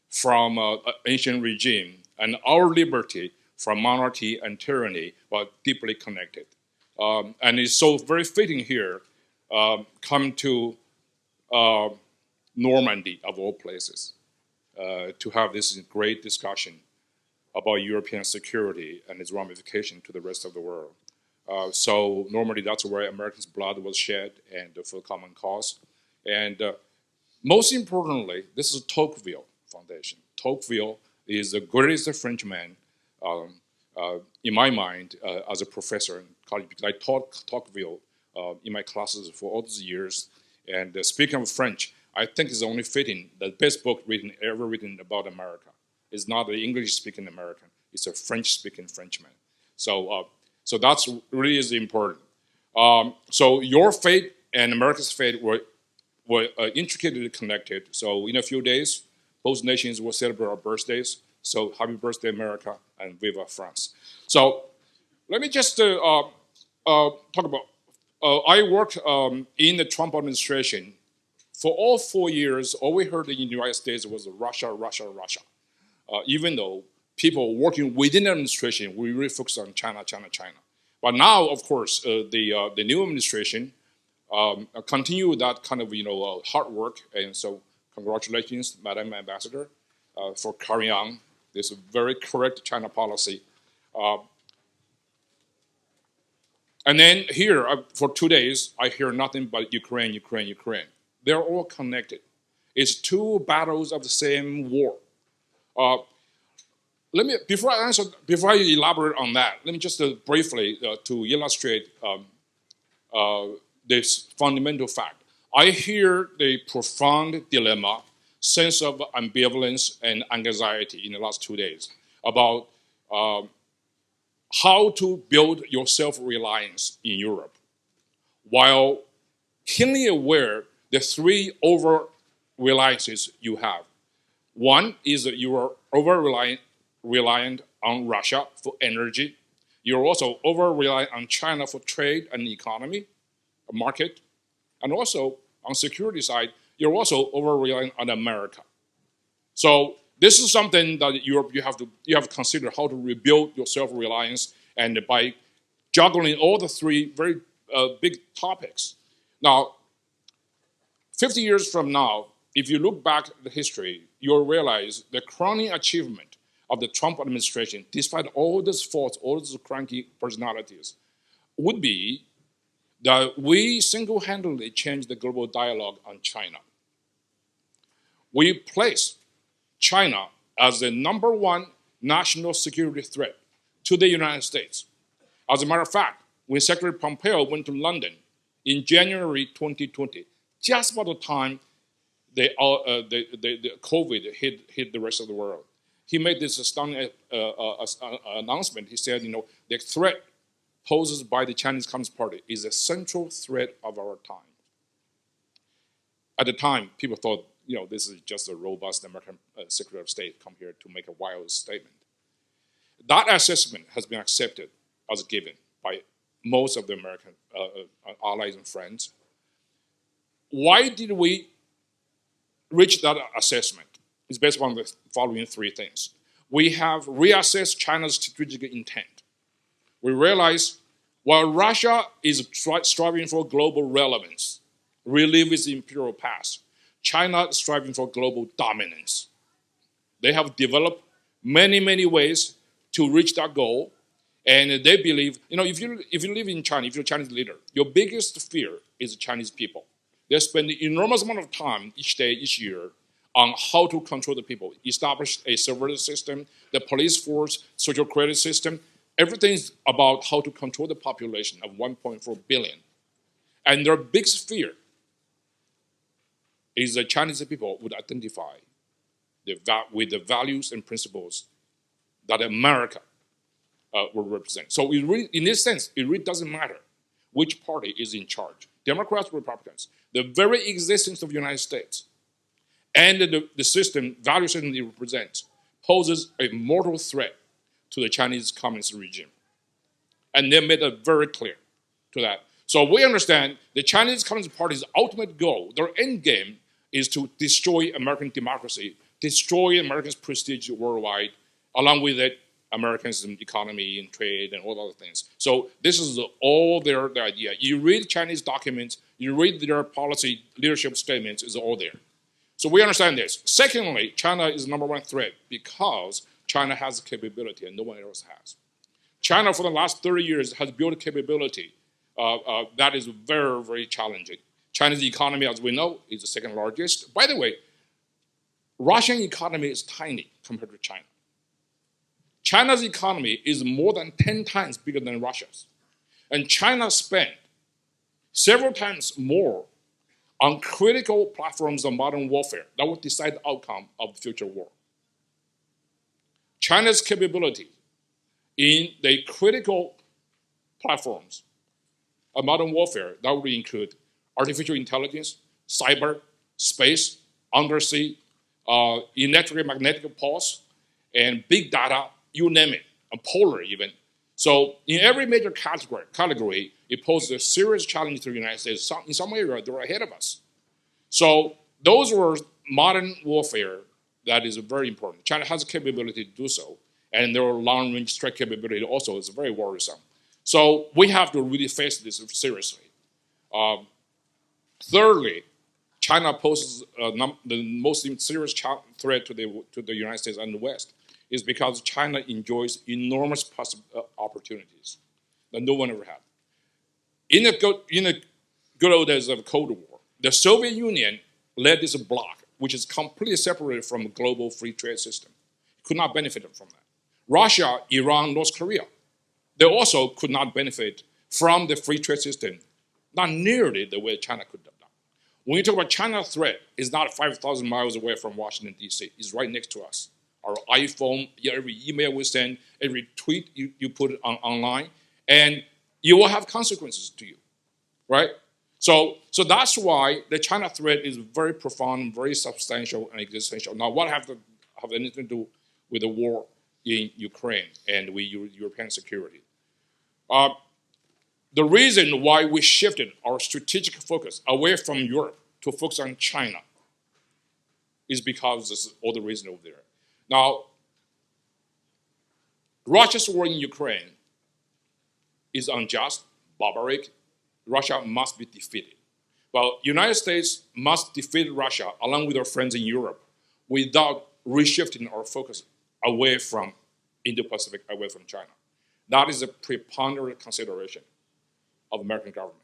from ancient regime and our liberty from monarchy and tyranny were deeply connected. And it's so very fitting here, come to Normandy, of all places, to have this great discussion about European security and its ramification to the rest of the world. So Normandy, that's where Americans' blood was shed and for the common cause. And most importantly, this is Tocqueville Foundation. Tocqueville is the greatest Frenchman, in my mind, as a professor in college, because I taught Tocqueville in my classes for all these years. And speaking of French, I think it's only fitting that the best book ever written about America is not an English-speaking American; it's a French-speaking Frenchman. So that's really is important. So your fate and America's fate were intricately connected. So in a few days, both nations will celebrate our birthdays. So happy birthday, America, and viva France. So let me just, talk about, I worked in the Trump administration. For all 4 years, all we heard in the United States was Russia, Russia, Russia. Even though people working within the administration, we really focus on China, China, China. But now, of course, the new administration continue that kind of hard work, and so congratulations, Madam Ambassador, for carrying on this very correct China policy. And then here, for 2 days, I hear nothing but Ukraine, Ukraine, Ukraine. They're all connected. It's two battles of the same war. Before I elaborate on that, let me just briefly to illustrate this fundamental fact. I hear the profound dilemma, sense of ambivalence and anxiety in the last 2 days about how to build your self-reliance in Europe, while keenly aware the three over-reliances you have. One is that you are over-reliant on Russia for energy. You're also over-reliant on China for trade and economy, a market. And also, on security side, you're also over-reliant on America. So this is something that Europe you have to consider how to rebuild your self-reliance, and by juggling all the three very big topics. Now, 50 years from now, if you look back at the history, you'll realize the crowning achievement of the Trump administration, despite all these faults, all these cranky personalities, would be that we single-handedly changed the global dialogue on China. We place China as the #1 national security threat to the United States. As a matter of fact, when Secretary Pompeo went to London in January 2020, just about the time the COVID hit the rest of the world, he made this stunning announcement. He said, the threat posed by the Chinese Communist Party is a central threat of our time. At the time, people thought, this is just a robust American Secretary of State come here to make a wild statement. That assessment has been accepted as given by most of the American allies and friends. Why did we reach that assessment? It's based on the following three things. We have reassessed China's strategic intent. We realize while Russia is striving for global relevance, relive its imperial past, China is striving for global dominance. They have developed many, many ways to reach that goal. And they believe, if you live in China, if you're a Chinese leader, your biggest fear is the Chinese people. They spend an enormous amount of time each day, each year, on how to control the people, establish a surveillance system, the police force, social credit system. Everything is about how to control the population of 1.4 billion. And their biggest fear is the Chinese people would identify with the values and principles that America will represent. So in this sense, it really doesn't matter which party is in charge, Democrats or Republicans. The very existence of the United States and the system, value system it represents, poses a mortal threat to the Chinese Communist regime. And they made it very clear to that. So we understand the Chinese Communist Party's ultimate goal, their end game, is to destroy American democracy, destroy Americans' prestige worldwide, along with it, Americans' economy and trade and all other things. So this is all their idea. You read Chinese documents, you read their policy leadership statements, it's all there. So we understand this. Secondly, China is the #1 threat because China has capability and no one else has. China, for the last 30 years, has built a capability that is very, very challenging. China's economy, as we know, is the second largest. By the way, Russian economy is tiny compared to China. China's economy is more than 10 times bigger than Russia's. And China spent several times more on critical platforms of modern warfare that would decide the outcome of the future war. China's capability in the critical platforms of modern warfare that would include artificial intelligence, cyber, space, undersea, electromagnetic pulse, and big data, you name it, and polar even. So in every major category, it poses a serious challenge to the United States. In some area, they're ahead of us. So those were modern warfare that is very important. China has the capability to do so, and their long-range strike capability also is very worrisome. So we have to really face this seriously. Thirdly, China poses the most serious threat to the United States and the West is because China enjoys enormous opportunities that no one ever had. In the good old days of the Cold War, the Soviet Union led this bloc, which is completely separated from the global free trade system. Could not benefit from that. Russia, Iran, North Korea, they also could not benefit from the free trade system, not nearly the way China could have done. When you talk about China's threat, it's not 5,000 miles away from Washington, D.C. It's right next to us. Our iPhone, every email we send, every tweet you put online, and you will have consequences to you, right? So that's why the China threat is very profound, very substantial, and existential. Now, what have anything to do with the war in Ukraine and with European security? The reason why we shifted our strategic focus away from Europe to focus on China is because there's all the reason over there. Now, Russia's war in Ukraine is unjust, barbaric. Russia must be defeated. Well, United States must defeat Russia along with our friends in Europe without reshifting our focus away from Indo-Pacific, away from China. That is a preponderant consideration of American government.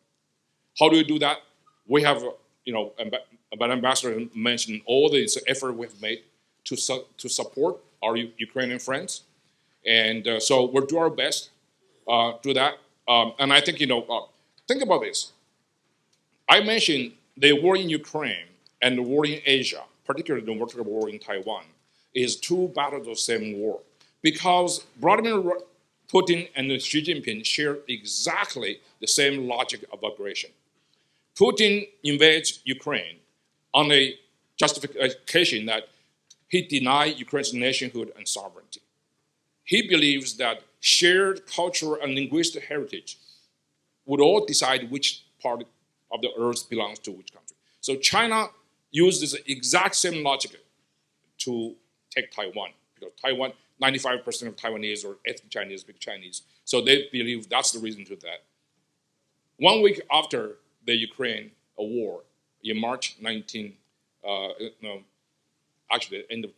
How do we do that? We have, an ambassador mentioned all this effort we've made to support our Ukrainian friends. And so we'll do our best do that. And I think, think about this. I mentioned the war in Ukraine and the war in Asia, particularly the war in Taiwan, is two battles of the same war. Because Vladimir Putin and Xi Jinping share exactly the same logic of aggression. Putin invades Ukraine on a justification that he denied Ukraine's nationhood and sovereignty. He believes that shared cultural and linguistic heritage would all decide which part of the earth belongs to which country. So China used this exact same logic to take Taiwan, because Taiwan, 95% of Taiwanese are ethnic Chinese, speak Chinese. So they believe that's the reason to that. 1 week after the Ukraine war, in March 19, actually the end of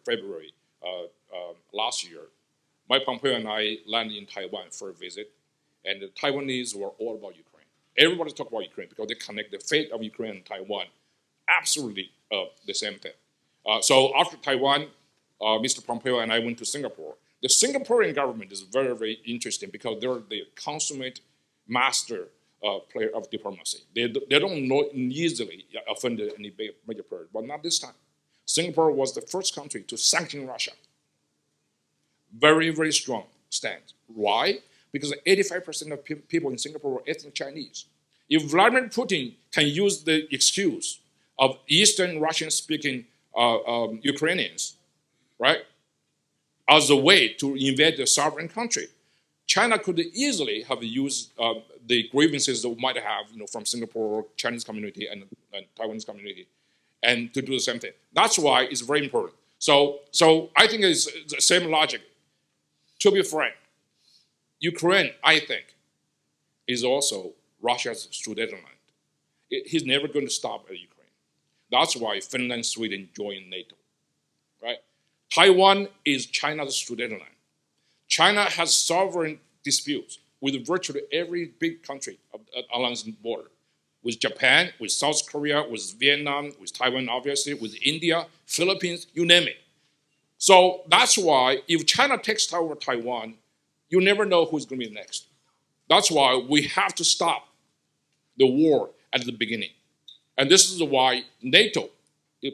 February last year, Mike Pompeo and I landed in Taiwan for a visit, and the Taiwanese were all about Ukraine. Everybody talked about Ukraine because they connect the fate of Ukraine and Taiwan absolutely the same thing. So after Taiwan, Mr. Pompeo and I went to Singapore. The Singaporean government is very, very interesting because they're the consummate master player of diplomacy. They don't easily offend any major player, but not this time. Singapore was the first country to sanction Russia. Very, very strong stance. Why? Because 85% of people in Singapore were ethnic Chinese. If Vladimir Putin can use the excuse of Eastern Russian-speaking Ukrainians, right, as a way to invade the sovereign country, China could easily have used the grievances that might have, from Singapore, Chinese community, and Taiwanese community, and to do the same thing. That's why it's very important. So I think it's the same logic. To be frank, Ukraine, I think, is also Russia's Sudetenland. He's never going to stop at Ukraine. That's why Finland and Sweden joined NATO, right? Taiwan is China's Sudetenland. China has sovereign disputes with virtually every big country along the border, with Japan, with South Korea, with Vietnam, with Taiwan, obviously, with India, Philippines, you name it. So that's why if China takes over Taiwan, you never know who's going to be next. That's why we have to stop the war at the beginning. And this is why NATO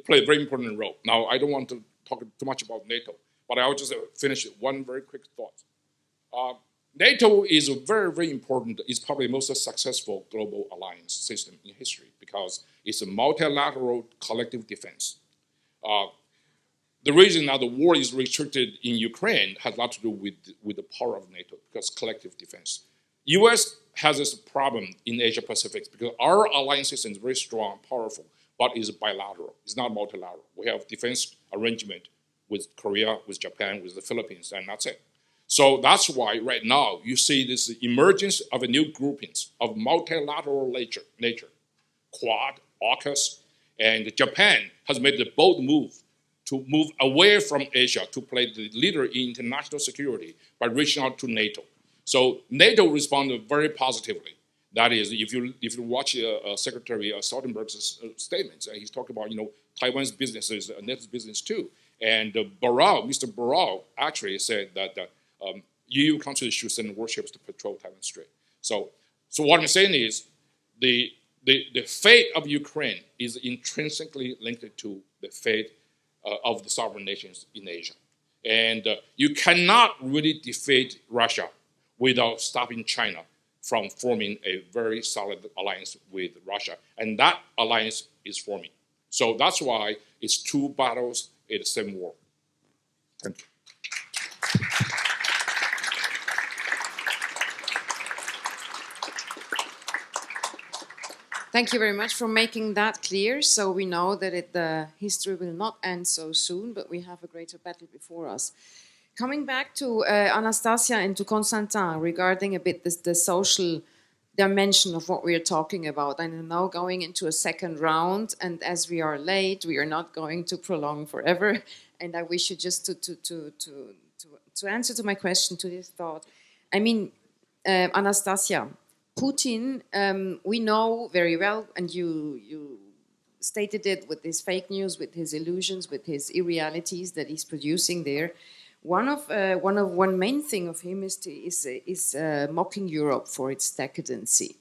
played a very important role. Now, I don't want to talk too much about NATO, but I'll just finish one very quick thought. NATO is very, very important. It's probably the most successful global alliance system in history because it's a multilateral collective defense. the reason that the war is restricted in Ukraine has a lot to do with the power of NATO, because collective defense. U.S. has this problem in Asia Pacific because our alliance system is very strong, powerful, but it's bilateral. It's not multilateral. We have defense arrangement with Korea, with Japan, with the Philippines, and that's it. So that's why right now you see this emergence of a new groupings of multilateral nature, Quad, AUKUS, and Japan has made the bold move to move away from Asia to play the leader in international security by reaching out to NATO. So NATO responded very positively. That is, if you watch Secretary Stoltenberg's statements, he's talking about Taiwan's business is NATO's business too. And Mr. Borrell actually said that EU countries should send warships to patrol Taiwan Strait. So what I'm saying is the fate of Ukraine is intrinsically linked to the fate of the sovereign nations in Asia. And you cannot really defeat Russia without stopping China from forming a very solid alliance with Russia. And that alliance is forming. So that's why it's two battles in the same war. Thank you. Thank you very much for making that clear. So we know that the history will not end so soon, but we have a greater battle before us. Coming back to Anastasia and to Constantin regarding a bit the social dimension of what we are talking about. I'm now going into a second round, and as we are late, we are not going to prolong forever. And I wish you just to answer to my question, to this thought. I mean, Anastasia, Putin, we know very well, and you stated it with his fake news, with his illusions, with his irrealities that he's producing there. One main thing of him is mocking Europe for its decadency.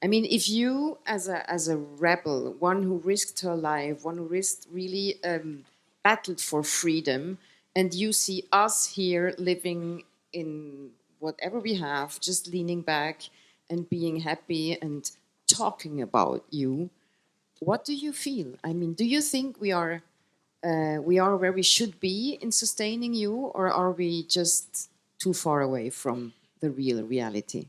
I mean, if you, as a rebel, one who risked her life, one who risked really battled for freedom, and you see us here living in whatever we have, just leaning back and being happy and talking about you, what do you feel? I mean, do you think we are where we should be in sustaining you, or are we just too far away from the real reality?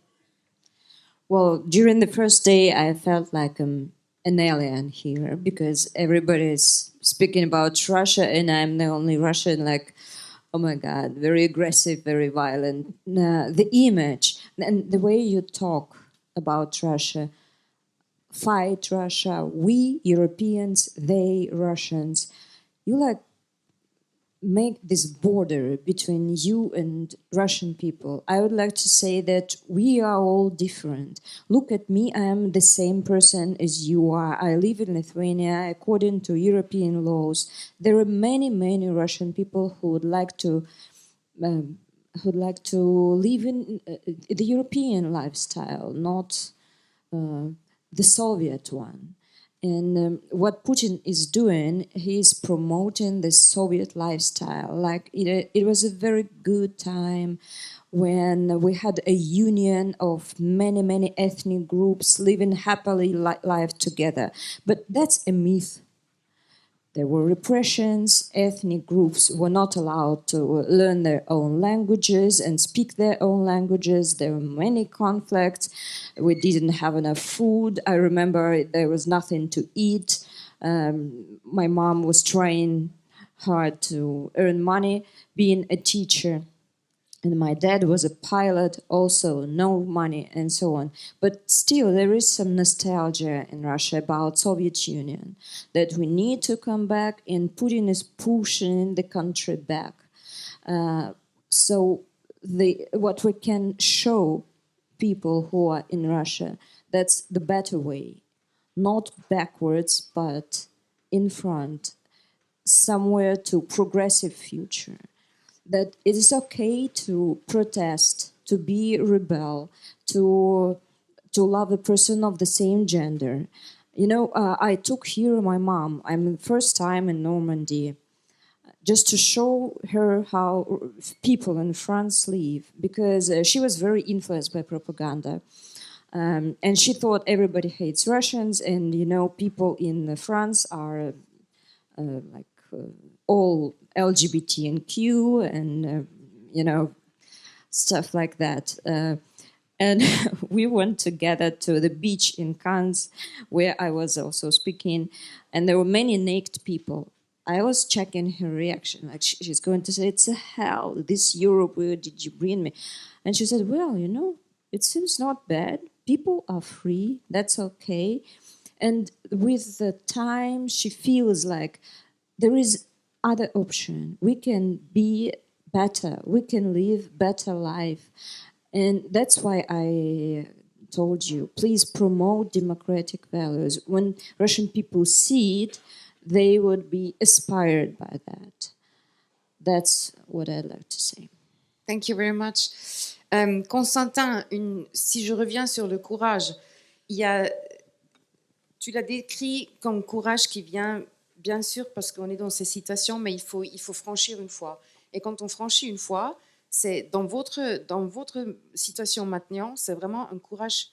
Well, during the first day, I felt like an alien here because everybody is speaking about Russia and I'm the only Russian, like, oh my God, very aggressive, very violent. The image and the way you talk about Russia, fight Russia, we Europeans, they Russians, you like make this border between you and Russian people. I would like to say that we are all different. Look at me, I am the same person as you are. I live in Lithuania according to European laws. There are many, many Russian people who would like to live in the European lifestyle, not the Soviet one. And what Putin is doing, he's promoting the Soviet lifestyle. Like it was a very good time when we had a union of many, many ethnic groups living happily life together. But that's a myth. There were repressions, ethnic groups were not allowed to learn their own languages and speak their own languages. There were many conflicts. We didn't have enough food. I remember there was nothing to eat. My mom was trying hard to earn money, being a teacher. And my dad was a pilot, also no money and so on. But still, there is some nostalgia in Russia about Soviet Union, that we need to come back, and Putin is pushing the country back. So what we can show people who are in Russia, that's the better way. Not backwards, but in front, somewhere to progressive future. That it is okay to protest, to be a rebel, to love a person of the same gender. You know, I took here my mom. I'm the first time in Normandy, just to show her how people in France live, because she was very influenced by propaganda. And she thought everybody hates Russians, and, you know, people in France are all LGBTQ and, stuff like that. And we went together to the beach in Cannes, where I was also speaking, and there were many naked people. I was checking her reaction, like she's going to say, "It's a hell, this Europe, where did you bring me?" And she said, "Well, it seems not bad. People are free, that's okay." And with the time, she feels like there is other option. We can be better, we can live better life. And that's why I told you, please promote democratic values. When Russian people see it, they would be inspired by that. That's what I'd like to say. Thank you very much. Constantin, si je reviens sur le courage, tu l'as décrit comme courage qui vient, bien sûr, parce qu'on est dans ces situations, mais il faut franchir une fois. Et quand on franchit une fois, c'est dans votre situation maintenant, c'est vraiment un courage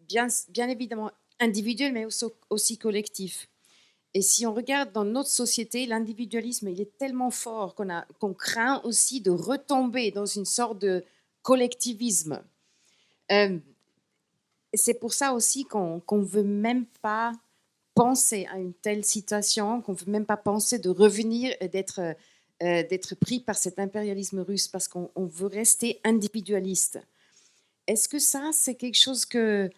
bien évidemment individuel, mais aussi collectif. Et si on regarde dans notre société, l'individualisme, il est tellement fort qu'on craint aussi de retomber dans une sorte de collectivisme. C'est pour ça aussi qu'on ne veut même pas penser à une telle situation, qu'on ne veut même pas penser de revenir et d'être pris par cet impérialisme russe, parce qu'on veut rester individualiste. Est-ce que ça, c'est quelque chose que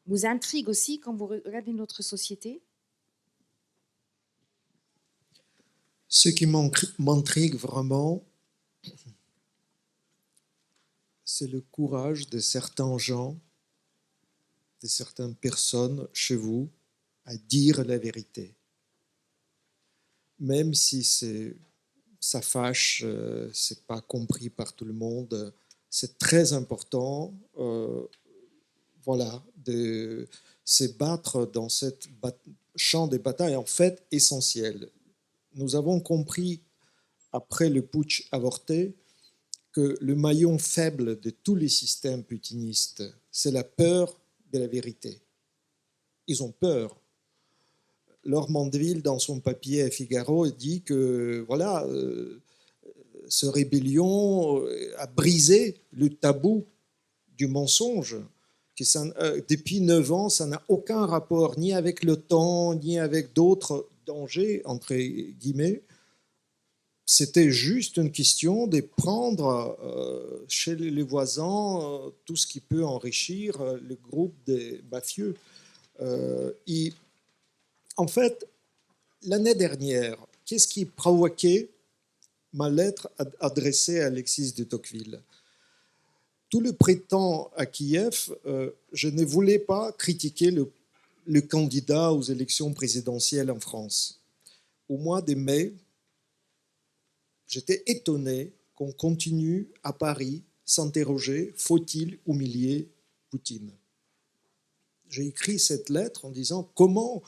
vous intrigue aussi quand vous regardez notre société? Ce qui m'intrigue vraiment, c'est le courage de certains gens, de certaines personnes chez vous, à dire la vérité. Même si ça fâche, c'est pas compris par tout le monde, c'est très important, de se battre dans cette champ de bataille, en fait, essentiel. Nous avons compris, après le putsch avorté, que le maillon faible de tous les systèmes putinistes, c'est la peur de la vérité. Ils ont peur. Laure Mandeville, dans son papier à Figaro, dit que ce rébellion a brisé le tabou du mensonge. Depuis 9 ans, ça n'a aucun rapport ni avec le temps, ni avec d'autres dangers, entre guillemets. C'était juste une question de prendre chez les voisins tout ce qui peut enrichir le groupe des mafieux. Et en fait, l'année dernière, qu'est-ce qui provoquait ma lettre adressée à Alexis de Tocqueville? Tout le printemps à Kiev, je ne voulais pas critiquer le candidat aux élections présidentielles en France. Au mois de mai, j'étais étonné qu'on continue à Paris s'interroger, faut-il humilier Poutine? J'ai écrit cette lettre en disant comment,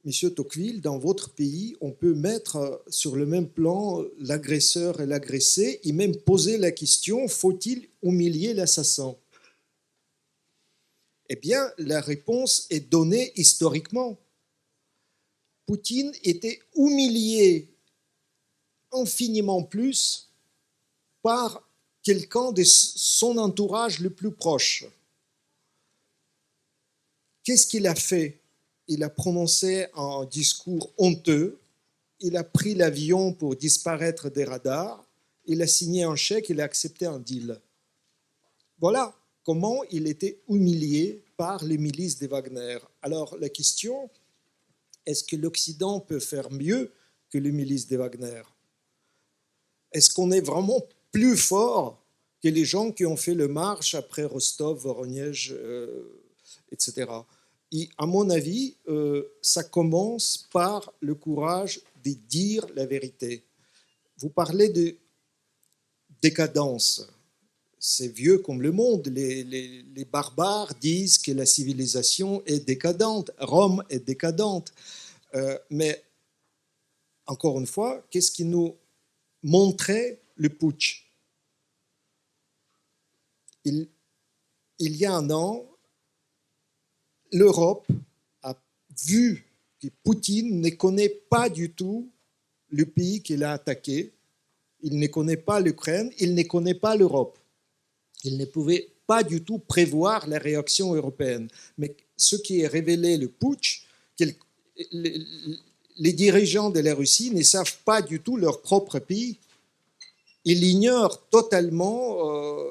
Monsieur Tocqueville, dans votre pays, on peut mettre sur le même plan l'agresseur et l'agressé et même poser la question, faut-il humilier l'assassin? Eh bien, la réponse est donnée historiquement. Poutine était humilié infiniment plus par quelqu'un de son entourage le plus proche. Qu'est-ce qu'il a fait? Il a prononcé un discours honteux, il a pris l'avion pour disparaître des radars, il a signé un chèque, il a accepté un deal. Voilà comment il était humilié par les milices de Wagner. Alors la question, est-ce que l'Occident peut faire mieux que les milices de Wagner? Est-ce qu'on est vraiment plus fort que les gens qui ont fait le marche après Rostov, Voronezh, etc. Et à mon avis, ça commence par le courage de dire la vérité. Vous parlez de décadence. C'est vieux comme le monde. Les barbares disent que la civilisation est décadente. Rome est décadente. Mais encore une fois, qu'est-ce qui nous montrait le putsch? Il y a un an, l'Europe a vu que Poutine ne connaît pas du tout le pays qu'il a attaqué, il ne connaît pas l'Ukraine, il ne connaît pas l'Europe. Il ne pouvait pas du tout prévoir la réaction européenne. Mais ce qui est révélé, le putsch, les dirigeants de la Russie ne savent pas du tout leur propre pays. Ils ignorent totalement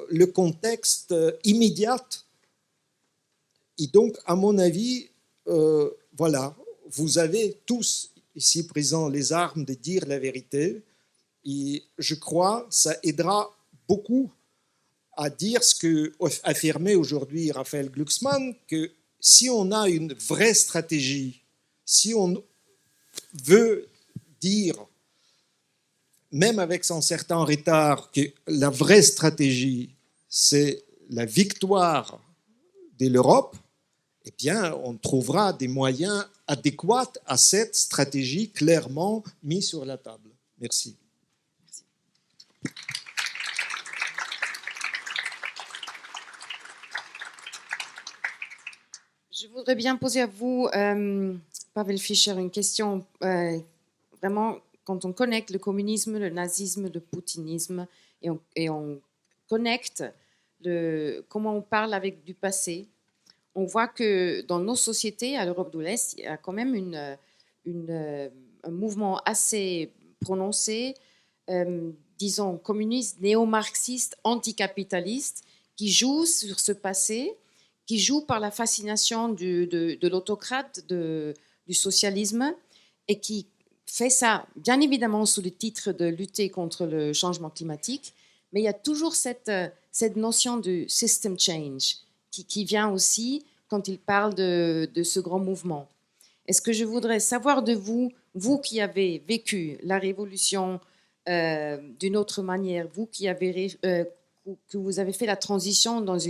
le contexte immédiat. Et donc, à mon avis, voilà, vous avez tous ici présents les armes de dire la vérité. Et je crois que ça aidera beaucoup à dire ce que affirmait aujourd'hui Raphaël Glucksmann, que si on a une vraie stratégie, si on veut dire, même avec un certain retard, que la vraie stratégie, c'est la victoire de l'Europe, eh bien, on trouvera des moyens adéquats à cette stratégie clairement mise sur la table. Merci. Je voudrais bien poser à vous, Pavel Fischer, une question. Vraiment, quand on connecte le communisme, le nazisme, le poutinisme, et on connecte comment on parle avec du passé, on voit que dans nos sociétés, à l'Europe de l'Est, il y a quand même un mouvement assez prononcé, disons, communiste, néo-marxiste, anticapitaliste, qui joue sur ce passé, qui joue par la fascination de l'autocrate, du socialisme, et qui fait ça, bien évidemment, sous le titre de lutter contre le changement climatique, mais il y a toujours cette notion de system change qui vient aussi quand il parle de ce grand mouvement. Est-ce que je voudrais savoir de vous, vous qui avez vécu la révolution d'une autre manière, vous qui que vous avez fait la transition dans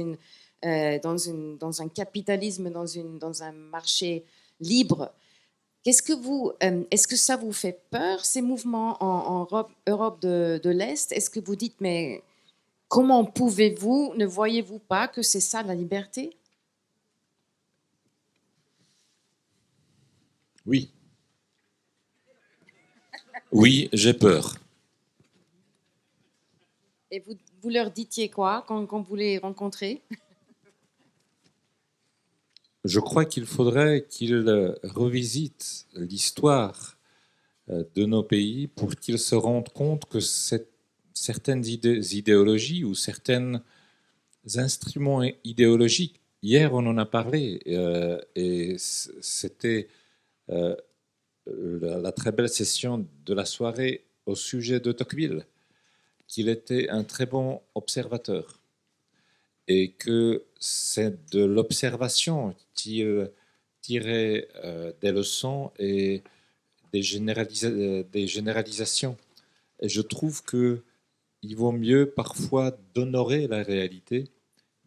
un capitalisme, dans un marché libre, est-ce que ça vous fait peur, ces mouvements en Europe de l'Est? Est-ce que vous dites, mais comment pouvez-vous, ne voyez-vous pas que c'est ça la liberté? Oui. Oui, j'ai peur. Et vous leur ditiez quoi quand vous les rencontrez? Je crois qu'il faudrait qu'ils revisitent l'histoire de nos pays pour qu'ils se rendent compte que certaines idéologies ou certains instruments idéologiques, hier on en a parlé, et c'était la très belle session de la soirée au sujet de Tocqueville, qu'il était un très bon observateur et que c'est de l'observation qu'il tirait des leçons et des généralisations. Et je trouve qu'il vaut mieux parfois d'honorer la réalité,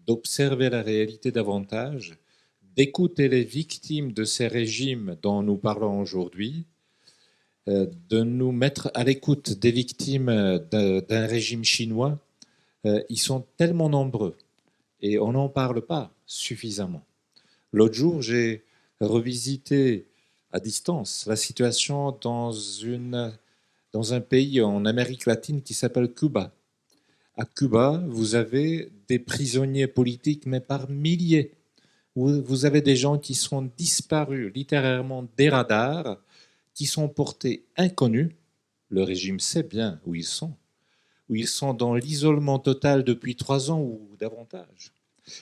d'observer la réalité davantage, d'écouter les victimes de ces régimes dont nous parlons aujourd'hui, de nous mettre à l'écoute des victimes d'un régime chinois. Ils sont tellement nombreux et on n'en parle pas suffisamment. L'autre jour, j'ai revisité à distance la situation dans un pays en Amérique latine qui s'appelle Cuba. À Cuba, vous avez des prisonniers politiques, mais par milliers. Vous avez des gens qui sont disparus littéralement des radars, qui sont portés inconnus. Le régime sait bien où ils sont dans l'isolement total depuis 3 ans ou davantage.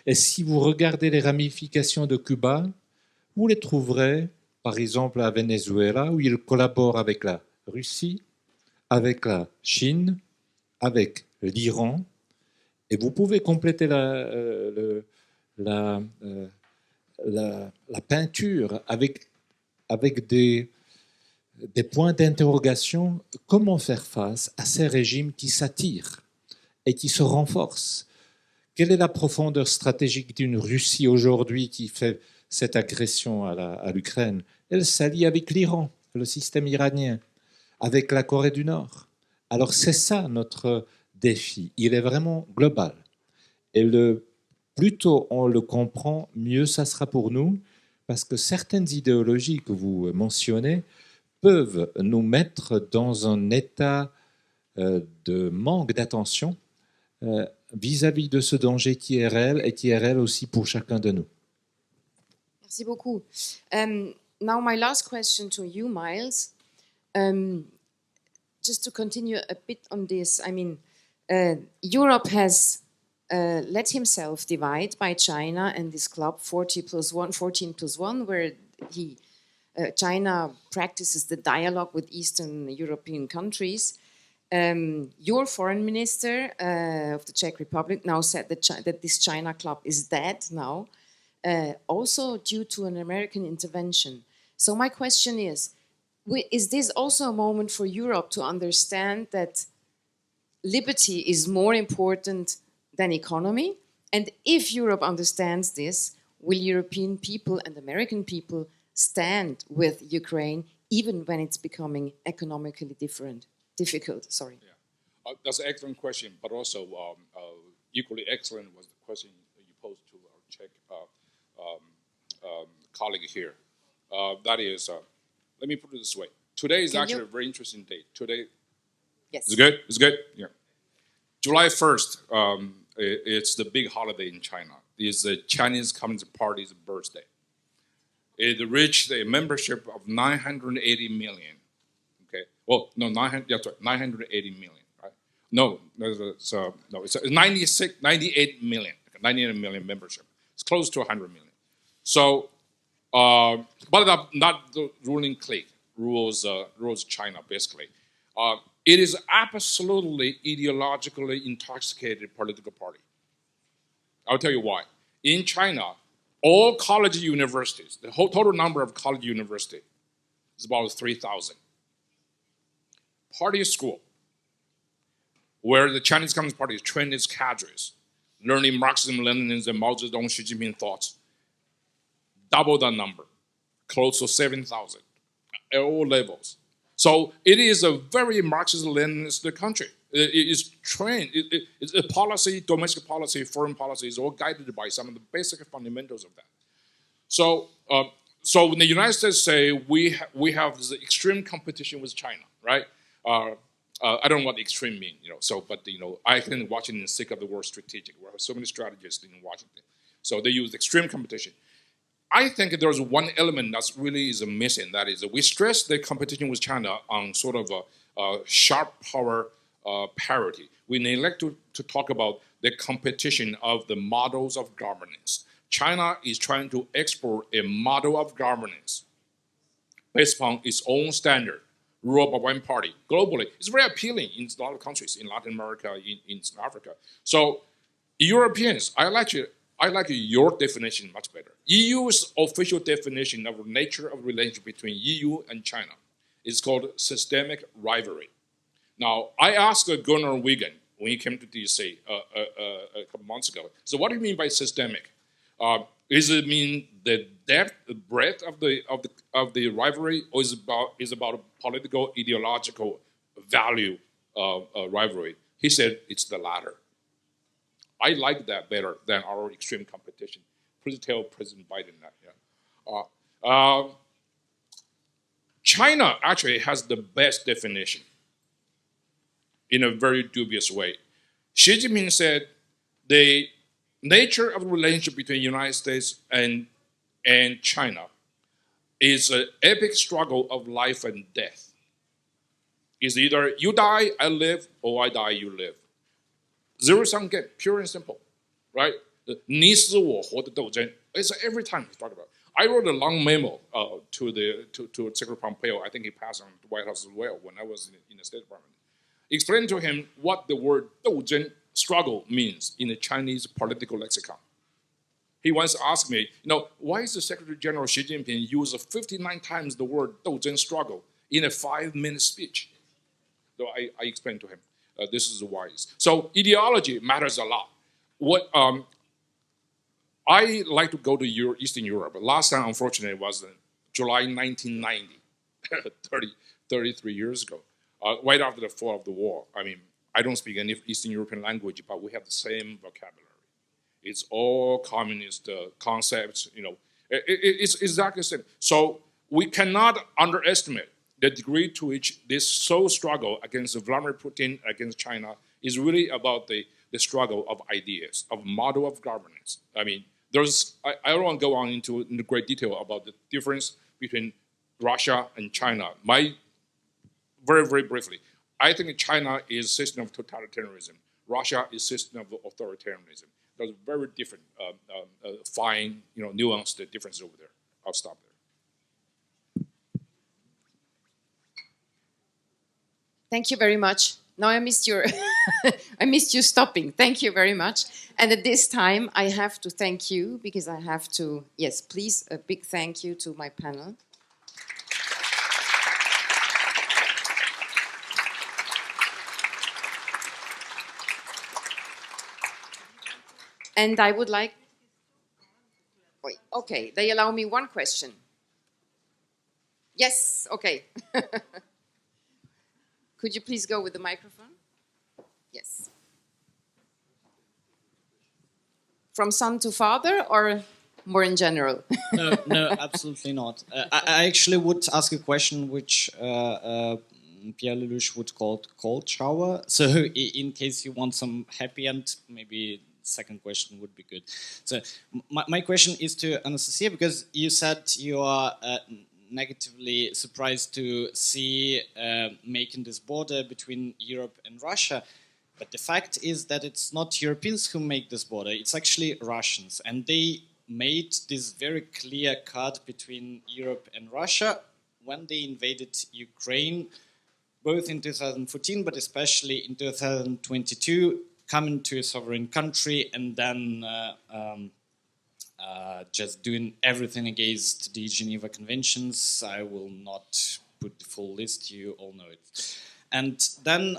Et si vous regardez les ramifications de Cuba, vous les trouverez, par exemple, à Venezuela, où ils collaborent avec la Russie, avec la Chine, avec l'Iran. Et vous pouvez compléter la peinture avec des points d'interrogation. Comment faire face à ces régimes qui s'attirent et qui se renforcent? Quelle est la profondeur stratégique d'une Russie aujourd'hui qui fait cette agression à l'Ukraine? Elle s'allie avec l'Iran, le système iranien, avec la Corée du Nord. Alors c'est ça notre défi. Il est vraiment global. Et plus tôt on le comprend, mieux ça sera pour nous, parce que certaines idéologies que vous mentionnez peuvent nous mettre dans un état de manque d'attention vis-à-vis de ce danger qui est réel et qui est réel aussi pour chacun de nous. Merci beaucoup. Now my last question to you, Miles. Just to continue a bit on this, I mean, Europe has let himself divide by China and this club 14+1, where China practices the dialogue with Eastern European countries. Your foreign minister of the Czech Republic now said that this China club is dead now, also due to an American intervention. So my question is this also a moment for Europe to understand that liberty is more important than economy? And if Europe understands this, will European people and American people stand with Ukraine even when it's becoming economically difficult? Sorry. Yeah. That's an excellent question, but also equally excellent was the question that you posed to our Czech colleague here. That is, let me put it this way. Today is actually a very interesting date. Today, yes. Is it good? It's good? Yeah. July 1st, it's the big holiday in China. It's the Chinese Communist Party's birthday. It reached a membership of 980 million. Okay. Well, no, 980 million. Right? No, it's 98 million. 98 million membership. It's close to 100 million. So, but not the ruling clique rules China basically. It is absolutely ideologically intoxicated political party. I'll tell you why. In China, all college universities, the whole total number of college universities is about 3,000. Party school, where the Chinese Communist Party trained its cadres, learning Marxism, Leninism, Mao Zedong, Xi Jinping thoughts, double that number, close to 7,000 at all levels. So it is a very Marxist-Leninist country. It is trained. It's a policy, domestic policy, foreign policy is all guided by some of the basic fundamentals of that. So, when the United States say we have this extreme competition with China, right? I don't know what the extreme mean, but I can watch it in the sake of the word strategic. We have so many strategists in Washington, so they use extreme competition. I think there's one element that's really is missing. That is, we stress the competition with China on sort of a sharp power parity. We neglect to talk about the competition of the models of governance. China is trying to export a model of governance based upon its own standard, ruled by one party. Globally, it's very appealing in a lot of countries, in Latin America, in South Africa. So, Europeans, I like your definition much better. EU's official definition of the nature of relationship between EU and China is called systemic rivalry. Now, I asked Gunnar Wigan when he came to DC a couple months ago, so what do you mean by systemic? Does it mean the depth, the breadth of the rivalry, or is it about a political, ideological value rivalry? He said it's the latter. I like that better than our extreme competition. Please tell President Biden that. Yeah. China actually has the best definition in a very dubious way. Xi Jinping said the nature of the relationship between the United States and China is an epic struggle of life and death. It's either you die, I live, or I die, you live. Zero-sum game, pure and simple, right? 你死我活的斗争. It's every time we talk about it. I wrote a long memo to Secretary Pompeo. I think he passed on the White House as well when I was in the State Department. Explain to him what the word 斗争, struggle, means in the Chinese political lexicon. He once asked me, why is the Secretary General Xi Jinping use 59 times the word 斗争, struggle, in a 5-minute speech? So I explained to him. This is wise. So ideology matters a lot. I like to go to Eastern Europe. Last time, unfortunately, was July 1990, 33 years ago, right after the fall of the war. I mean, I don't speak any Eastern European language, but we have the same vocabulary. It's all communist concepts, It's exactly the same. So we cannot underestimate the degree to which this sole struggle against Vladimir Putin, against China, is really about the struggle of ideas, of model of governance. I mean, I don't want to go on into great detail about the difference between Russia and China. Very, very briefly, I think China is a system of totalitarianism. Russia is a system of authoritarianism. There's very different, fine, nuanced differences over there. I'll stop there. Thank you very much. Now I missed I missed you stopping. Thank you very much. And at this time, I have to thank you because I have to, yes, please, a big thank you to my panel. And I would like, wait, okay, they allow me one question. Yes, okay. Could you please go with the microphone? Yes. From son to father or more in general? No, absolutely not. I actually would ask a question which Pierre Lelouch would call cold shower. So in case you want some happy end, maybe second question would be good. So my question is to Anastasia, because you said you are negatively surprised to see making this border between Europe and Russia. But the fact is that it's not Europeans who make this border, it's actually Russians. And they made this very clear cut between Europe and Russia when they invaded Ukraine, both in 2014, but especially in 2022, coming to a sovereign country and then just doing everything against the Geneva Conventions. I will not put the full list, you all know it. And then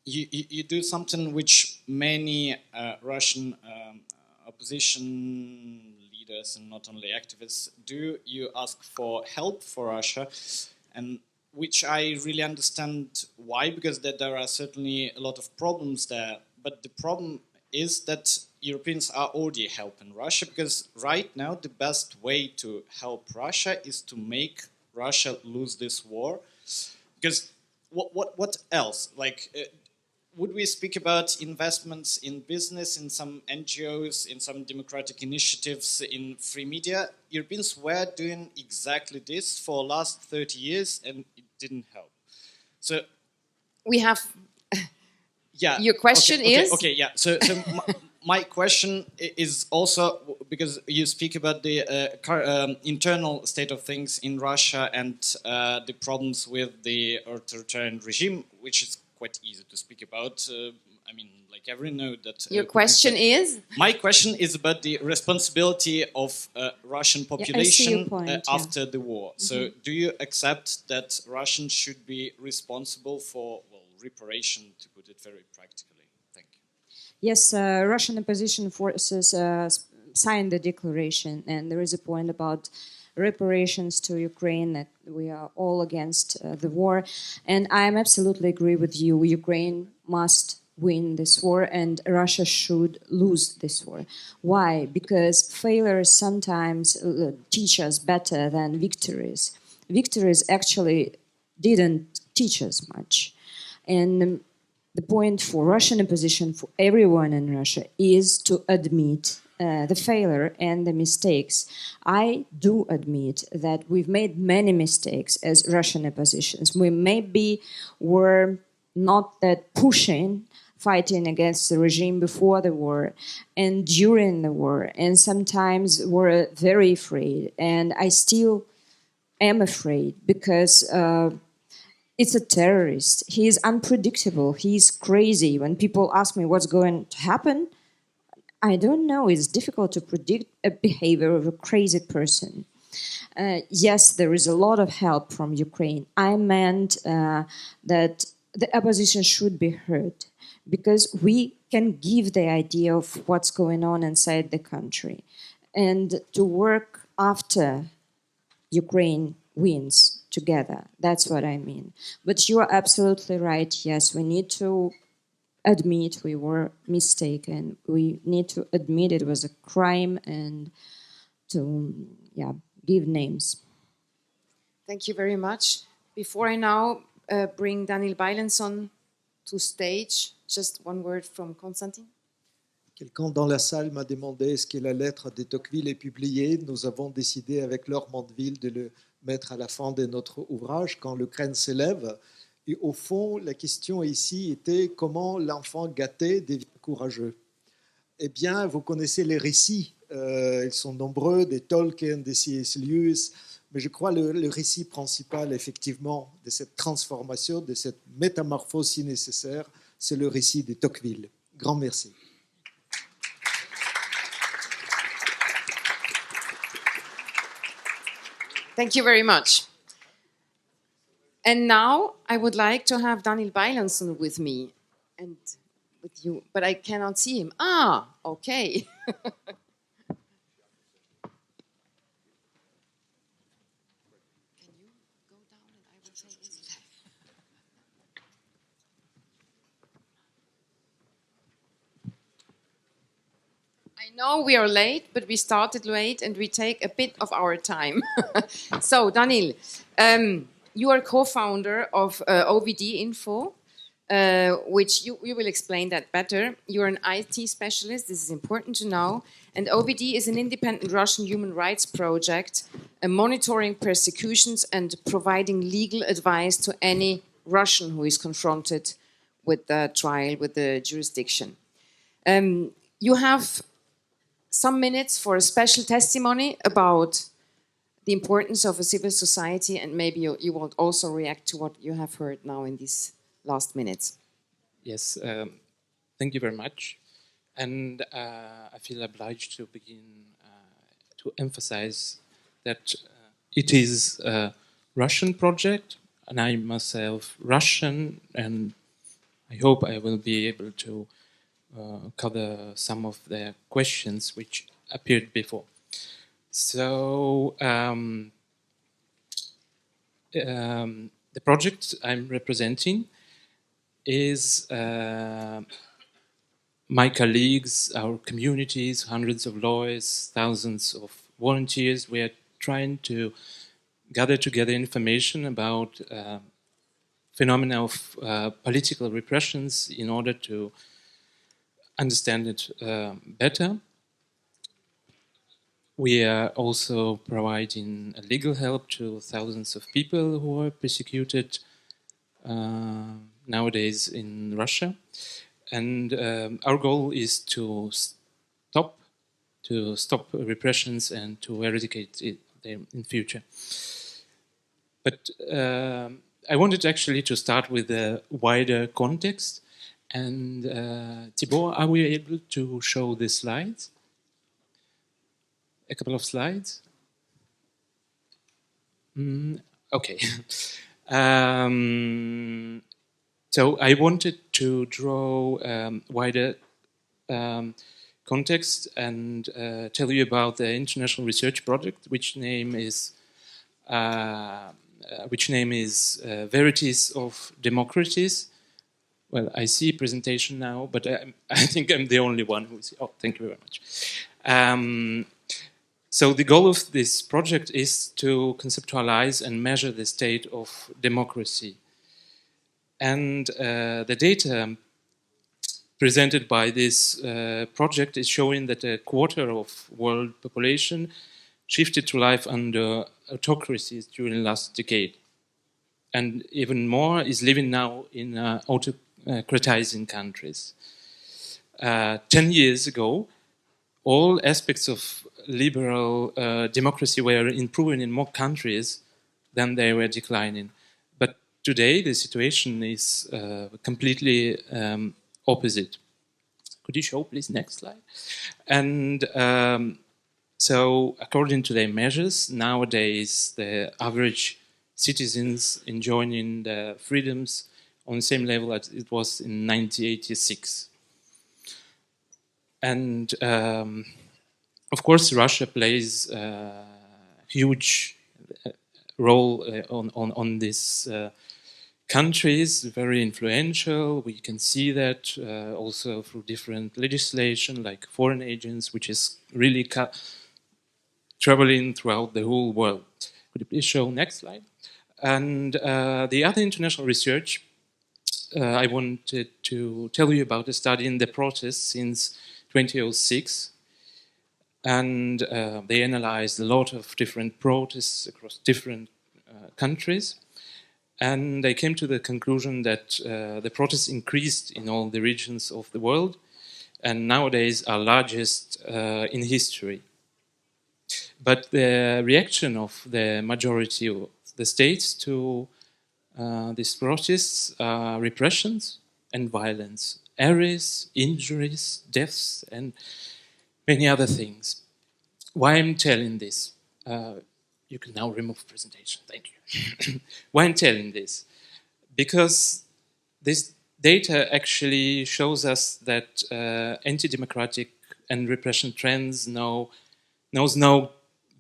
you do something which many Russian opposition leaders and not only activists do. You ask for help for Russia, and which I really understand why, because there are certainly a lot of problems there. But the problem is that Europeans are already helping Russia, because right now the best way to help Russia is to make Russia lose this war. Because what else? Like, would we speak about investments in business, in some NGOs, in some democratic initiatives, in free media? Europeans were doing exactly this for the last 30 years and it didn't help. So we have... Yeah. Your question is? Okay, yeah. So my question is also, because you speak about the internal state of things in Russia and the problems with the authoritarian regime, which is quite easy to speak about. I mean, like everyone knows that... Your question is? My question is about the responsibility of Russian population after the war. Mm-hmm. So do you accept that Russians should be responsible for, well, reparation, to put it very practically? Thank you. Yes, Russian opposition forces signed the declaration, and there is a point about reparations to Ukraine, that we are all against the war. And I absolutely agree with you. Ukraine must win this war and Russia should lose this war. Why? Because failures sometimes teach us better than victories. Victories actually didn't teach us much. And the point for Russian opposition, for everyone in Russia, is to admit the failure and the mistakes. I do admit that we've made many mistakes as Russian oppositions. We maybe were not that pushing, fighting against the regime before the war and during the war, and sometimes were very afraid. And I still am afraid because it's a terrorist. He is unpredictable. He's crazy. When people ask me what's going to happen, I don't know. It's difficult to predict a behavior of a crazy person. Yes, there is a lot of help from Ukraine. I meant that the opposition should be heard because we can give the idea of what's going on inside the country and to work after Ukraine wins together. That's what I mean. But you are absolutely right. Yes, we need to admit we were mistaken. We need to admit it was a crime and to give names. Thank you very much. Before I now bring Daniil Beilinson to stage, just one word from Constantin. Quelqu'un dans la salle m'a demandé est-ce que la lettre de Tocqueville est publiée. Nous avons décidé avec Laure Mandeville de le mettre à la fin de notre ouvrage quand l'Ukraine s'élève. Et au fond, la question ici était comment l'enfant gâté devient courageux. Eh bien, vous connaissez les récits. Ils sont nombreux, des Tolkien, des C.S. Lewis. Mais je crois que le récit principal, effectivement, de cette transformation, de cette métamorphose si nécessaire, c'est le récit de Tocqueville. Grand merci. Thank you very much. And now I would like to have Daniil Beilinson with me and with you, but I cannot see him. Ah, okay. I know we are late, but we started late and we take a bit of our time. So, Daniil, you are co-founder of OVD-Info, which you will explain that better. You're an IT specialist, this is important to know. And OVD is an independent Russian human rights project, monitoring persecutions and providing legal advice to any Russian who is confronted with the trial, with the jurisdiction. You have some minutes for a special testimony about the importance of a civil society, and maybe you will also react to what you have heard now in these last minutes. Yes, thank you very much. And I feel obliged to begin to emphasize that it is a Russian project, and I myself Russian, and I hope I will be able to cover some of the questions which appeared before. So the project I'm representing is my colleagues, our communities, hundreds of lawyers, thousands of volunteers. We are trying to gather together information about phenomena of political repressions in order to understand it better. We are also providing legal help to thousands of people who are persecuted nowadays in Russia. And our goal is to stop repressions and to eradicate them in future. But I wanted actually to start with a wider context. And Thibaut, are we able to show the slides? A couple of slides? Okay. So I wanted to draw wider context and tell you about the international research project, which name is Varieties of Democracies. Well, I see a presentation now, but I think I'm the only one who is. Oh, thank you very much. So the goal of this project is to conceptualize and measure the state of democracy. And the data presented by this project is showing that a quarter of world population shifted to life under autocracies during the last decade. And even more is living now in autocratizing countries. 10 years ago, all aspects of liberal democracy were improving in more countries than they were declining. But today, the situation is completely opposite. Could you show, please, next slide? And so, according to their measures, nowadays the average citizens enjoying the freedoms on the same level as it was in 1986. And of course, Russia plays a huge role on these countries, very influential. We can see that also through different legislation, like foreign agents, which is really traveling throughout the whole world. Could you please show next slide? And the other international research I wanted to tell you about is studying the protests since 2006. And they analyzed a lot of different protests across different countries. And they came to the conclusion that the protests increased in all the regions of the world, and nowadays are largest in history. But the reaction of the majority of the states to these protests are repressions and violence, arrests, injuries, deaths, and many other things. Why I'm telling this? You can now remove presentation, thank you. Why I'm telling this? Because this data actually shows us that anti-democratic and repression trends knows no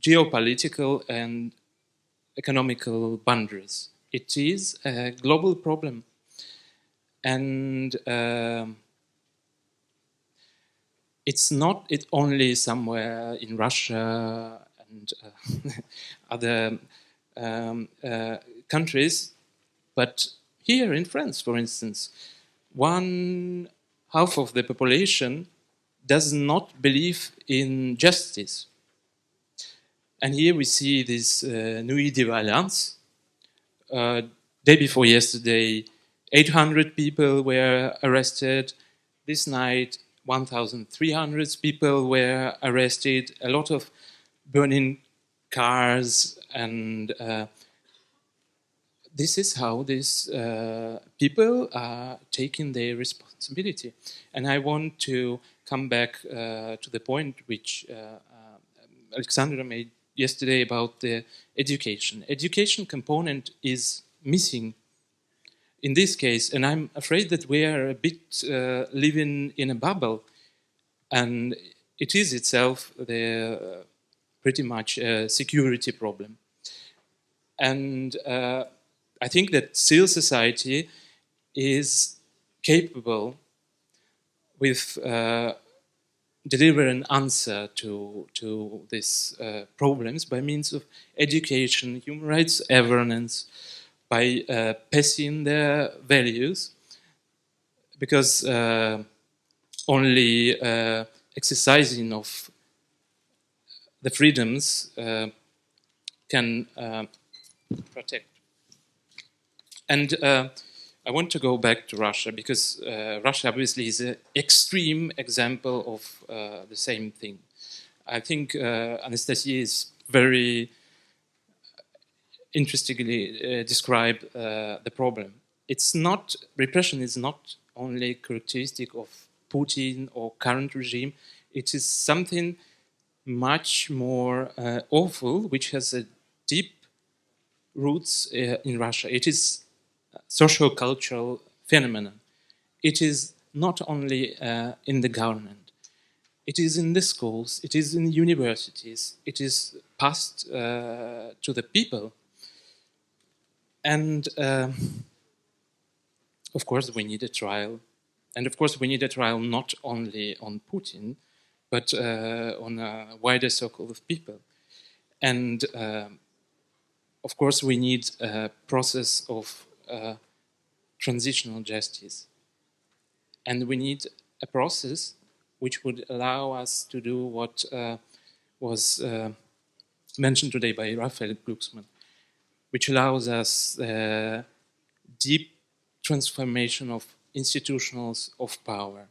geopolitical and economical boundaries. It is a global problem. And it's not only somewhere in Russia and other countries, but here in France, for instance, 1/2 of the population does not believe in justice. And here we see this nuit de violence. Day before yesterday, 800 people were arrested. This night, 1,300 people were arrested. A lot of burning cars, and this is how these people are taking their responsibility. And I want to come back to the point which Alexandra made yesterday about the education. Education component is missing in this case, and I'm afraid that we are a bit living in a bubble, and it is itself the pretty much a security problem. And I think that civil society is capable with deliver an answer to these problems by means of education, human rights awareness, by passing their values, because only exercising of the freedoms can protect. And I want to go back to Russia, because Russia obviously is an extreme example of the same thing. I think Anastasia is very interestingly described the problem. It's not, repression is not only characteristic of Putin or current regime. It is something much more awful, which has a deep roots in Russia. It is socio-cultural phenomenon. It is not only in the government. It is in the schools. It is in universities. It is passed to the people. And of course, we need a trial. And of course, we need a trial not only on Putin, but on a wider circle of people. And of course, we need a process of transitional justice. And we need a process which would allow us to do what was mentioned today by Raphael Glucksmann, which allows us deep transformation of institutions of power.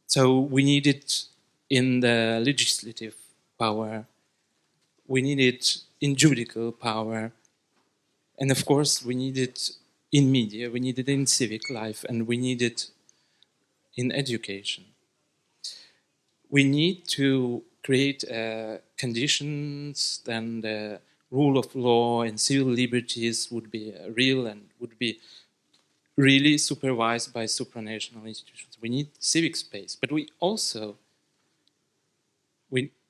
So we need it in the legislative power, we need it in judicial power, and of course we need it in media, we need it in civic life, and we need it in education. We need to create conditions, then the rule of law and civil liberties would be real and would be really supervised by supranational institutions. We need civic space, but we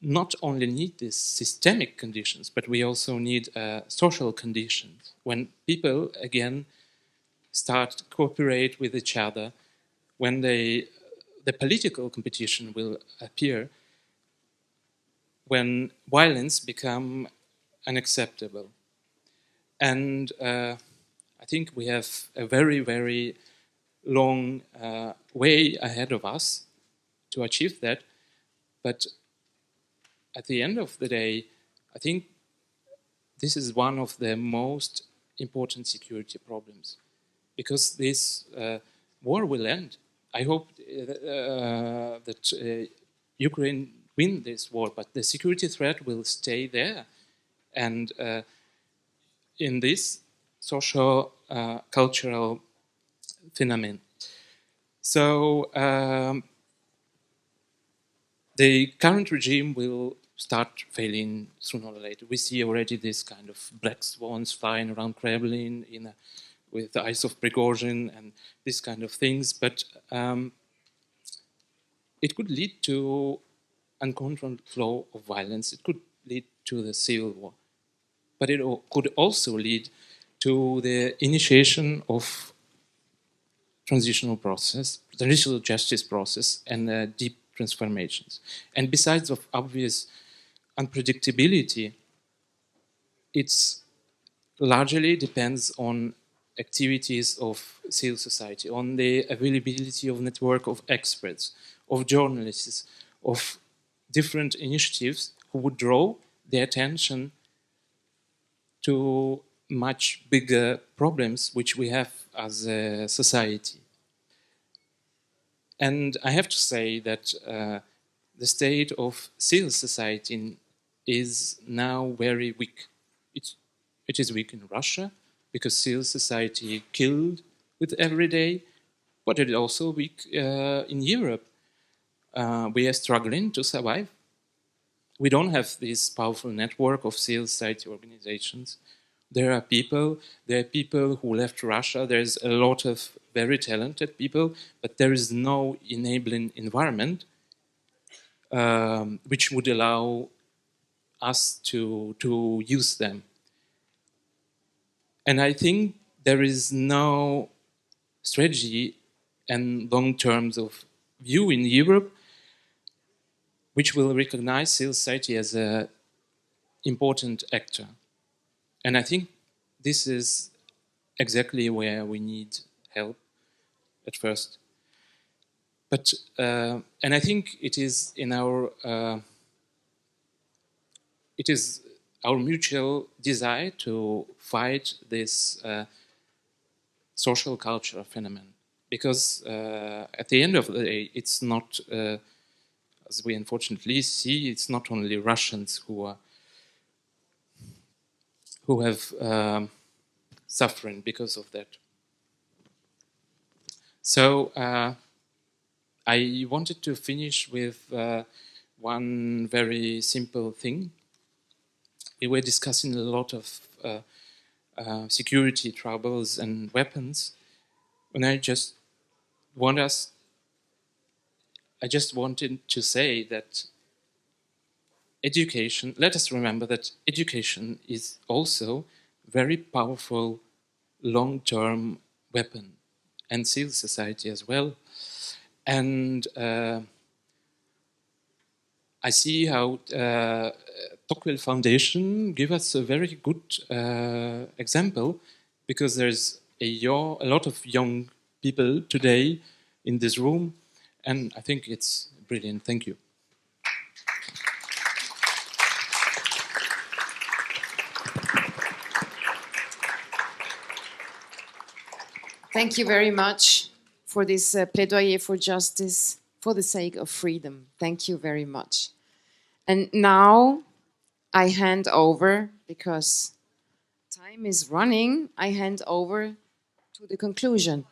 not only need these systemic conditions, but we also need social conditions. When people, again, start to cooperate with each other, when the political competition will appear, when violence become unacceptable. And I think we have a very, very long way ahead of us to achieve that. But at the end of the day, I think this is one of the most important security problems, because this war will end. I hope that Ukraine win this war, but the security threat will stay there. And in this social, cultural phenomenon. So the current regime will start failing sooner or later. We see already this kind of black swans flying around Kremlin with the eyes of Prigozhin and these kind of things. But it could lead to uncontrolled flow of violence. It could lead to the civil war. But it could also lead to the initiation of transitional justice process, and deep transformations. And besides of obvious unpredictability, it's largely depends on activities of civil society, on the availability of network of experts, of journalists, of different initiatives who would draw the attention to much bigger problems which we have as a society. And I have to say that the state of civil society is now very weak. It is weak in Russia because civil society killed with every day, but it is also weak in Europe. We are struggling to survive. We don't have this powerful network of civil society organizations. There are people who left Russia. There's a lot of very talented people, but there is no enabling environment which would allow us to use them. And I think there is no strategy and long terms of view in Europe which will recognize civil society as an important actor. And I think this is exactly where we need help at first. But and I think it is in our mutual desire to fight this social culture phenomenon, because at the end of the day, it's not, as we unfortunately see, it's not only Russians who have suffering because of that. So I wanted to finish with one very simple thing. We were discussing a lot of security troubles and weapons, and I just wanted to say that education, let us remember that education is also a very powerful long-term weapon, and civil society as well. And I see how Tocqueville Foundation give us a very good example, because there's a lot of young people today in this room, and I think it's brilliant. Thank you. Thank you very much for this plaidoyer for justice for the sake of freedom. Thank you very much. And now I hand over, because time is running, I hand over to the conclusion.